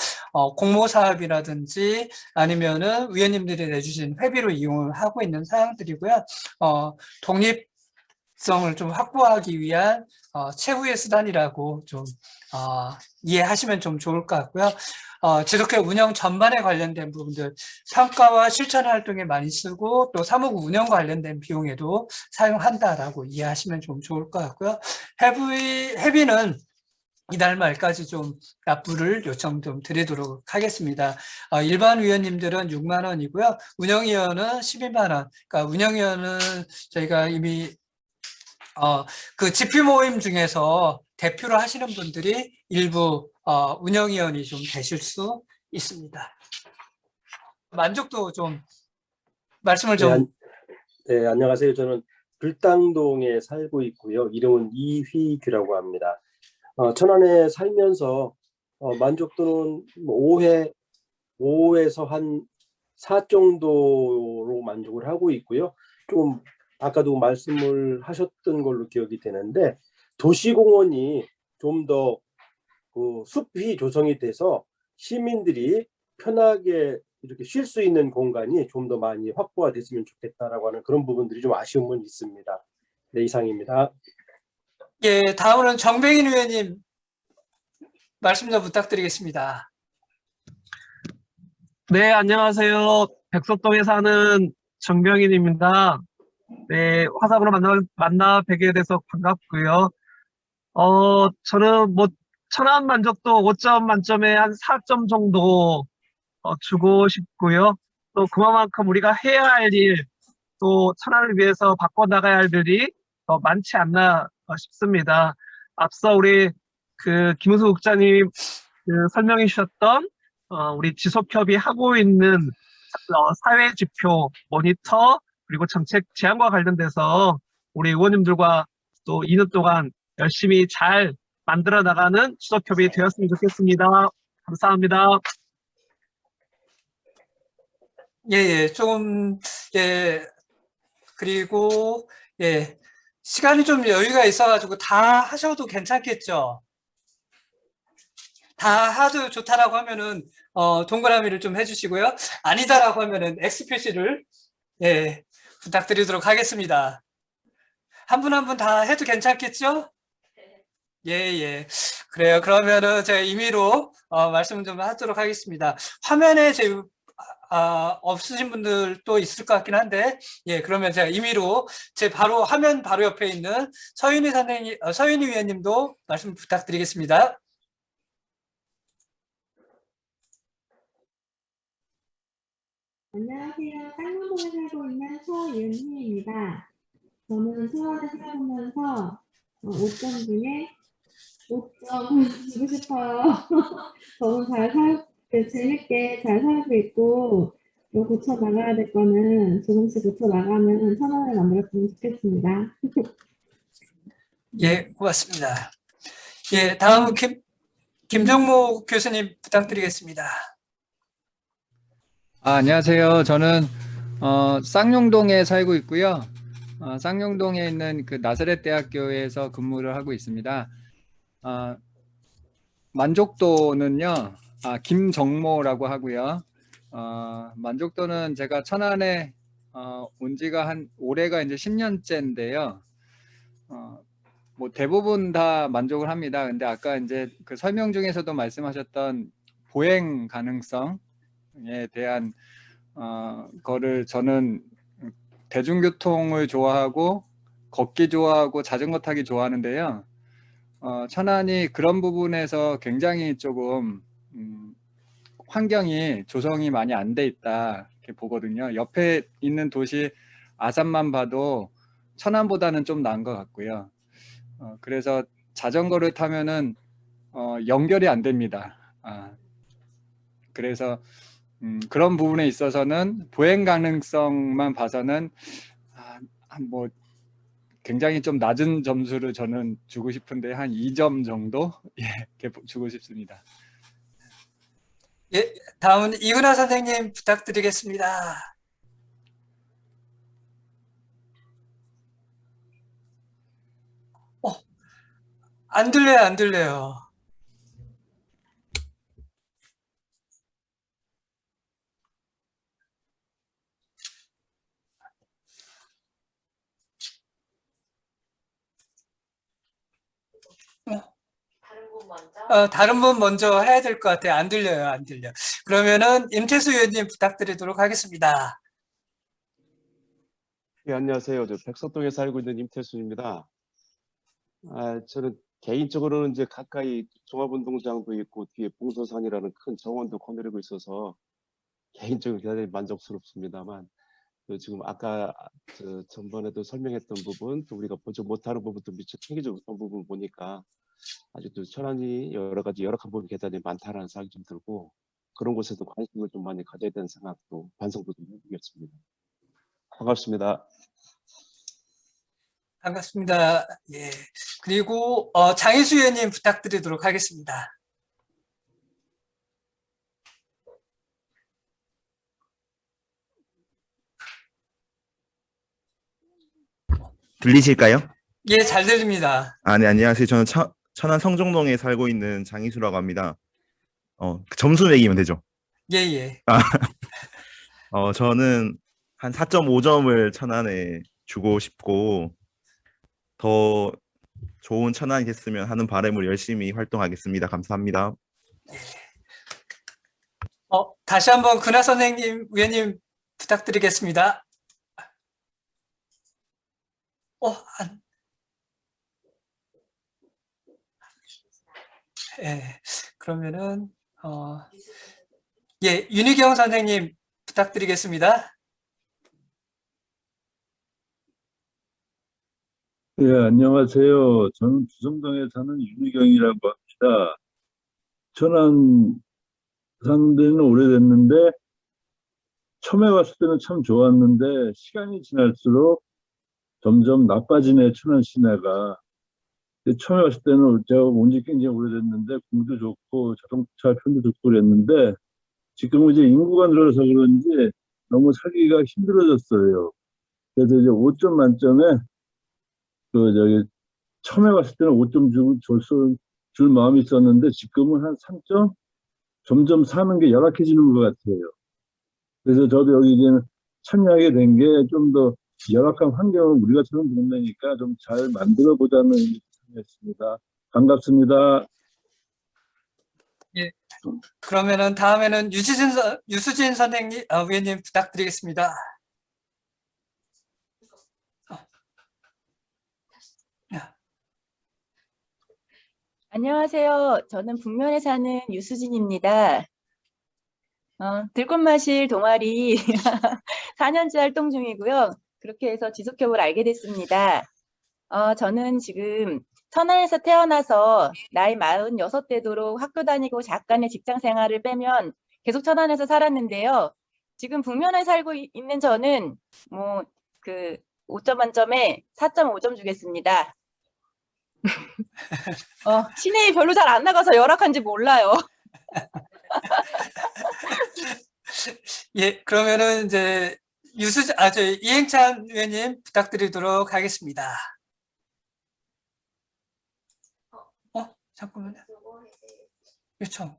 공모사업이라든지 아니면은 위원님들이 내주신 회비로 이용을 하고 있는 사항들이고요. 독립성을 좀 확보하기 위한 최후의 수단이라고 좀 이해하시면 좀 좋을 것 같고요. 지속회 운영 전반에 관련된 부분들, 평가와 실천 활동에 많이 쓰고 또 사무국 운영 관련된 비용에도 사용한다라고 이해하시면 좀 좋을 것 같고요. 회비는 이달 말까지 좀 납부를 요청 좀 드리도록 하겠습니다. 일반 위원님들은 6만 원이고요. 운영위원은 12만 원. 그러니까 운영위원은 저희가 이미 그 지표 모임 중에서 대표로 하시는 분들이 일부 운영위원이 좀 되실 수 있습니다. 만족도 좀 말씀을 좀. 네, 안녕하세요. 저는 불당동에 살고 있고요. 이름은 이휘규라고 합니다. 천안에 살면서 만족도는 5에서 한 4 정도로 만족을 하고 있고요. 좀 아까도 말씀을 하셨던 걸로 기억이 되는데 도시공원이 좀 더 그 숲이 조성이 돼서 시민들이 편하게 이렇게 쉴 수 있는 공간이 좀 더 많이 확보가 됐으면 좋겠다라고 하는 그런 부분들이 좀 아쉬움은 있습니다. 네, 이상입니다. 예, 다음은 정병인 의원님 말씀 좀 부탁드리겠습니다. 네, 안녕하세요. 백석동에 사는 정병인입니다. 네, 화상으로 만나 뵙게 돼서 반갑고요. 저는 뭐 천안 만족도 5점 만점에 한 4점 정도 주고 싶고요. 또 그만큼 우리가 해야 할 일, 또 천안을 위해서 바꿔나가야 할 일이 더 많지 않나 싶습니다. 앞서 우리 그 김우수 국장님이 설명해 주셨던 우리 지속협의 하고 있는 사회 지표 모니터 그리고 정책 제안과 관련돼서 우리 의원님들과 또 2년 동안 열심히 잘 만들어 나가는 지속협의 되었으면 좋겠습니다. 감사합니다. 예, 좀, 예, 그리고, 예, 시간이 좀 여유가 있어가지고 다 하셔도 괜찮겠죠? 다 하도 좋다라고 하면은, 동그라미를 좀 해주시고요. 아니다라고 하면은 X 표시를, 예, 부탁드리도록 하겠습니다. 한 분 한 분 다 해도 괜찮겠죠? 예. 그래요. 그러면은 제가 임의로 말씀 좀 하도록 하겠습니다. 화면에 없으신 분들도 있을 것 같긴 한데, 예, 그러면 제가 임의로 제 바로 화면 바로 옆에 있는 서윤희 위원님도 말씀 부탁드리겠습니다. 안녕하세요. 쌍용동에 살고 있는 서윤희입니다. 저는 서울에 살면서 5점 중에 5점 주고 싶어요. 저는 재밌게 잘 살고 있고, 또 고쳐 나가야 될 거는 조금씩 고쳐 나가면 천안을 만들었으면 좋겠습니다. 예, 고맙습니다. 예, 다음은 김정모 교수님 부탁드리겠습니다. 안녕하세요. 저는 쌍용동에 살고 있고요. 쌍용동에 있는 그 나사렛 대학교에서 근무를 하고 있습니다. 만족도는요, 김정모라고 하고요. 만족도는 제가 천안에 온 지가 올해가 이제 10년째인데요. 뭐 대부분 다 만족을 합니다. 근데 아까 이제 그 설명 중에서도 말씀하셨던 보행 가능성에 대한 거를 저는 대중교통을 좋아하고 걷기 좋아하고 자전거 타기 좋아하는데요. 천안이 그런 부분에서 굉장히 조금 환경이 조성이 많이 안 돼 있다 이렇게 보거든요. 옆에 있는 도시 아산만 봐도 천안보다는 좀 나은 것 같고요. 그래서 자전거를 타면은 연결이 안 됩니다. 그래서 그런 부분에 있어서는 보행 가능성만 봐서는 뭐 굉장히 좀 낮은 점수를 저는 주고 싶은데 한 2점 정도 이렇게 주고 싶습니다. 예, 다음은 이근하 선생님 부탁드리겠습니다. 안 들려요, 안 들려요. 다른 분 먼저 해야 될 것 같아요. 안 들려요, 안 들려. 그러면은 임태수 의원님 부탁드리도록 하겠습니다. 네, 안녕하세요. 저 백석동에 살고 있는 임태순입니다. 저는 개인적으로는 이제 가까이 종합운동장도 있고 뒤에 봉소산이라는 큰 정원도 거느리고 있어서 개인적으로 대단히 만족스럽습니다만 지금 아까 전번에도 설명했던 부분 또 우리가 보지 못하는 부분도 미처 챙기지 못한 부분 보니까 아직도 천안이 여러 가지 열악한 부분이 대단히 많다는 생각이 좀 들고 그런 곳에도 관심을 좀 많이 가져야 되는 생각도 반성도 좀 해보겠습니다. 반갑습니다. 반갑습니다. 예. 그리고 장희수 의원님 부탁드리도록 하겠습니다. 들리실까요? 예, 잘 들립니다. 네, 안녕하세요. 저는 천안 성정동에 살고 있는 장희수라고 합니다. 점수 매기면 되죠? 예, 예. 저는 한 4.5점을 천안에 주고 싶고 더 좋은 천안이 됐으면 하는 바람으로 열심히 활동하겠습니다. 감사합니다. 다시 한번 근하 선생님, 의원님 부탁드리겠습니다. 예, 그러면은, 예, 윤희경 선생님 부탁드리겠습니다. 네, 안녕하세요. 저는 주성동에 사는 윤희경이라고 합니다. 천안 산 데는 오래됐는데 처음에 왔을 때는 참 좋았는데 시간이 지날수록 점점 나빠지네, 천안 시내가. 처음에 왔을 때는 제가 온 지 굉장히 오래됐는데 공도 좋고 자동차 편도 좋고 그랬는데 지금은 이제 인구가 늘어서 그런지 너무 살기가 힘들어졌어요. 그래서 이제 5점 만점에 처음에 왔을 때는 5점 줄 마음이 있었는데 지금은 한 3점? 점점 사는 게 열악해지는 것 같아요. 그래서 저도 여기 이제 참여하게 된 게 좀 더 열악한 환경을 우리가 사는 동네니까 좀 잘 만들어 보자는 의미로 참여했습니다. 반갑습니다. 예. 그러면은 다음에는 유수진 선생님, 의원님 부탁드리겠습니다. 안녕하세요. 저는 북면에 사는 유수진입니다. 들꽃마실 동아리 4년째 활동 중이고요. 그렇게 해서 지속협을 알게 됐습니다. 저는 지금 천안에서 태어나서 나이 46 되도록 학교 다니고 잠깐의 직장 생활을 빼면 계속 천안에서 살았는데요. 지금 북면에 살고 있는 저는 5점 만점에 4.5점 주겠습니다. 시내에 별로 잘 안 나가서 열악한지 몰라요. 예, 그러면은 이제 이행찬 의원님 부탁드리도록 하겠습니다. 잠깐만요. 요청.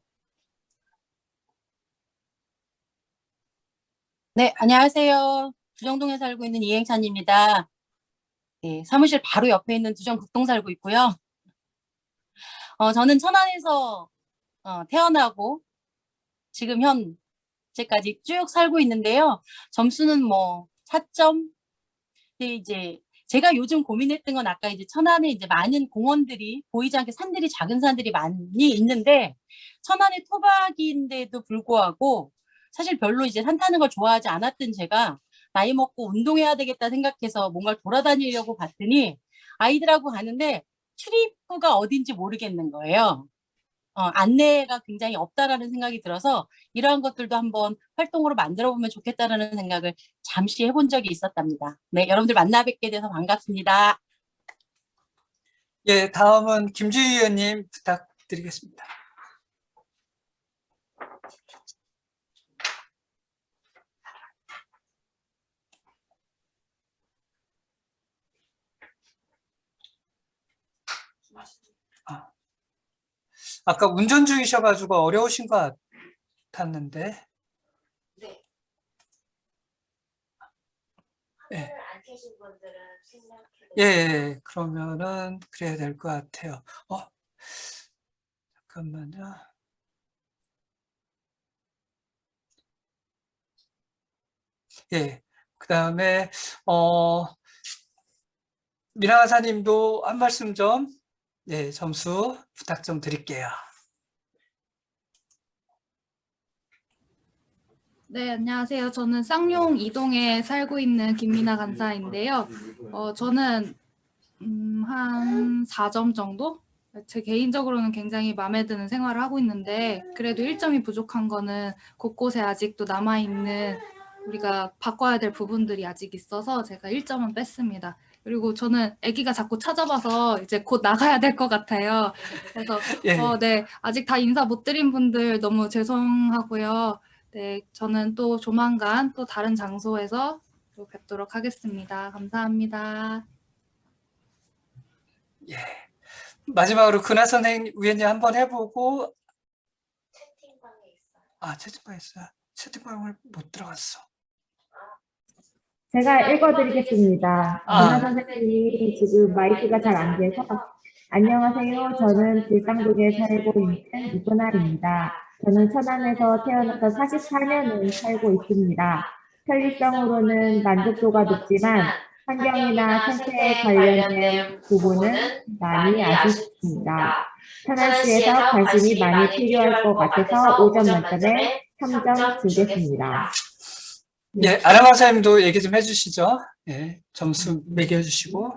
네, 안녕하세요. 두정동에 살고 있는 이행찬입니다. 네, 사무실 바로 옆에 있는 두정극동 살고 있고요. 저는 천안에서 태어나고 지금 현재까지 쭉 살고 있는데요. 점수는 4점. 근데 이제 제가 요즘 고민했던 건 아까 이제 천안에 이제 많은 공원들이 보이지 않게 작은 산들이 많이 있는데 천안의 토박이인데도 불구하고 사실 별로 이제 산 타는 걸 좋아하지 않았던 제가 나이 먹고 운동해야 되겠다 생각해서 뭔가를 돌아다니려고 봤더니 아이들하고 가는데 출입구가 어딘지 모르겠는 거예요. 안내가 굉장히 없다라는 생각이 들어서 이러한 것들도 한번 활동으로 만들어 보면 좋겠다라는 생각을 잠시 해본 적이 있었답니다. 네, 여러분들 만나 뵙게 돼서 반갑습니다. 예, 다음은 김주희 의원님 부탁드리겠습니다. 아까 운전 중이셔가지고 어려우신 것 같았는데. 네. 예. 안 켜신 분들은 생략해. 예, 그러면은 그래야 될 것 같아요. 잠깐만요. 예, 그 다음에, 미나가사님도 한 말씀 좀, 예, 점수 부탁 좀 드릴게요. 네, 안녕하세요. 저는 쌍용 이동에 살고 있는 김미나 간사인데요. 저는 한 4점 정도? 제 개인적으로는 굉장히 마음에 드는 생활을 하고 있는데 그래도 1점이 부족한 거는 곳곳에 아직도 남아있는 우리가 바꿔야 될 부분들이 아직 있어서 제가 1점은 뺐습니다. 그리고 저는 아기가 자꾸 찾아봐서 이제 곧 나가야 될 것 같아요. 그래서 예. 네, 아직 다 인사 못 드린 분들 너무 죄송하고요. 네, 저는 또 조만간 또 다른 장소에서 또 뵙도록 하겠습니다. 감사합니다. 예. 마지막으로 근하 선생님, 위원님 한번 해보고. 채팅방에 있어요. 아, 채팅방에 있어요. 채팅방을 못 들어갔어. 제가 읽어드리겠습니다. 김하 선생님이 지금 마이크가 잘 안 돼서 안녕하세요. 저는 길상동에 살고 있는 이근아입니다. 저는 천안에서 태어나서 44년을 살고 있습니다. 편리성으로는 만족도가 높지만 환경이나 생태에 관련된 부분은 많이 아쉽습니다. 천안시에서 관심이 많이 필요할 것 같아서 5점 만점에 3점 주겠습니다. 예, 아나마사님도 얘기 좀 해주시죠. 예, 점수 매겨주시고.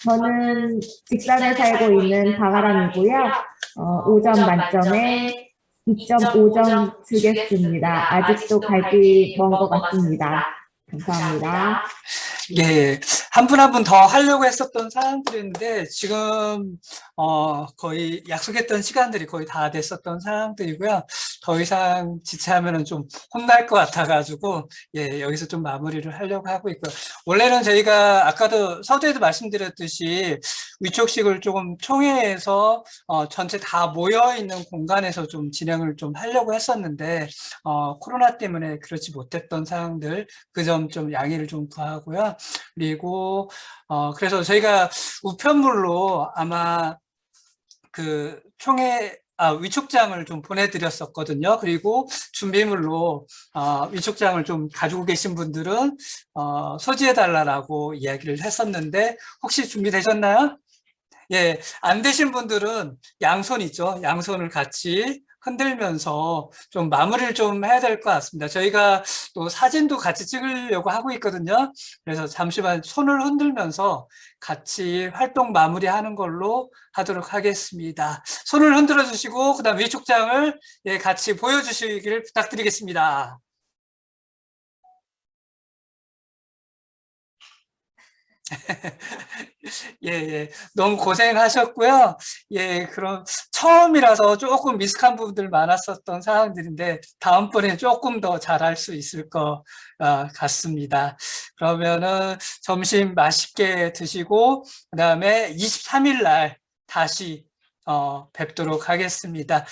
저는 직산에 살고 있는 박아람이고요. 5점 만점에 2.5점 주겠습니다. 아직도 갈 길이 먼 것 같습니다. 감사합니다. 예, 한 분 한 분 더 하려고 했었던 사항들인데 지금 거의 약속했던 시간들이 거의 다 됐었던 사항들이고요. 더 이상 지체하면은 좀 혼날 것 같아가지고 예, 여기서 좀 마무리를 하려고 하고 있고요. 원래는 저희가 아까도 서두에도 말씀드렸듯이 위촉식을 조금 총회해서 전체 다 모여 있는 공간에서 좀 진행을 좀 하려고 했었는데 코로나 때문에 그렇지 못했던 사항들 그 점 좀 양해를 좀 구하고요. 그리고 그래서 저희가 우편물로 아마 그 위촉장을 좀 보내드렸었거든요. 그리고 준비물로 위촉장을 좀 가지고 계신 분들은 소지해달라고 이야기를 했었는데 혹시 준비되셨나요? 예, 안 되신 분들은 양손 있죠. 양손을 같이 흔들면서 좀 마무리를 좀 해야 될 것 같습니다. 저희가 또 사진도 같이 찍으려고 하고 있거든요. 그래서 잠시만 손을 흔들면서 같이 활동 마무리하는 걸로 하도록 하겠습니다. 손을 흔들어 주시고 그다음 위촉장을 예, 같이 보여주시기를 부탁드리겠습니다. 예, 너무 고생하셨고요. 예, 그럼 처음이라서 조금 미숙한 부분들 많았었던 상황들인데 다음번에 조금 더 잘할 수 있을 것 같습니다. 그러면은 점심 맛있게 드시고 그다음에 23일 날 다시 뵙도록 하겠습니다.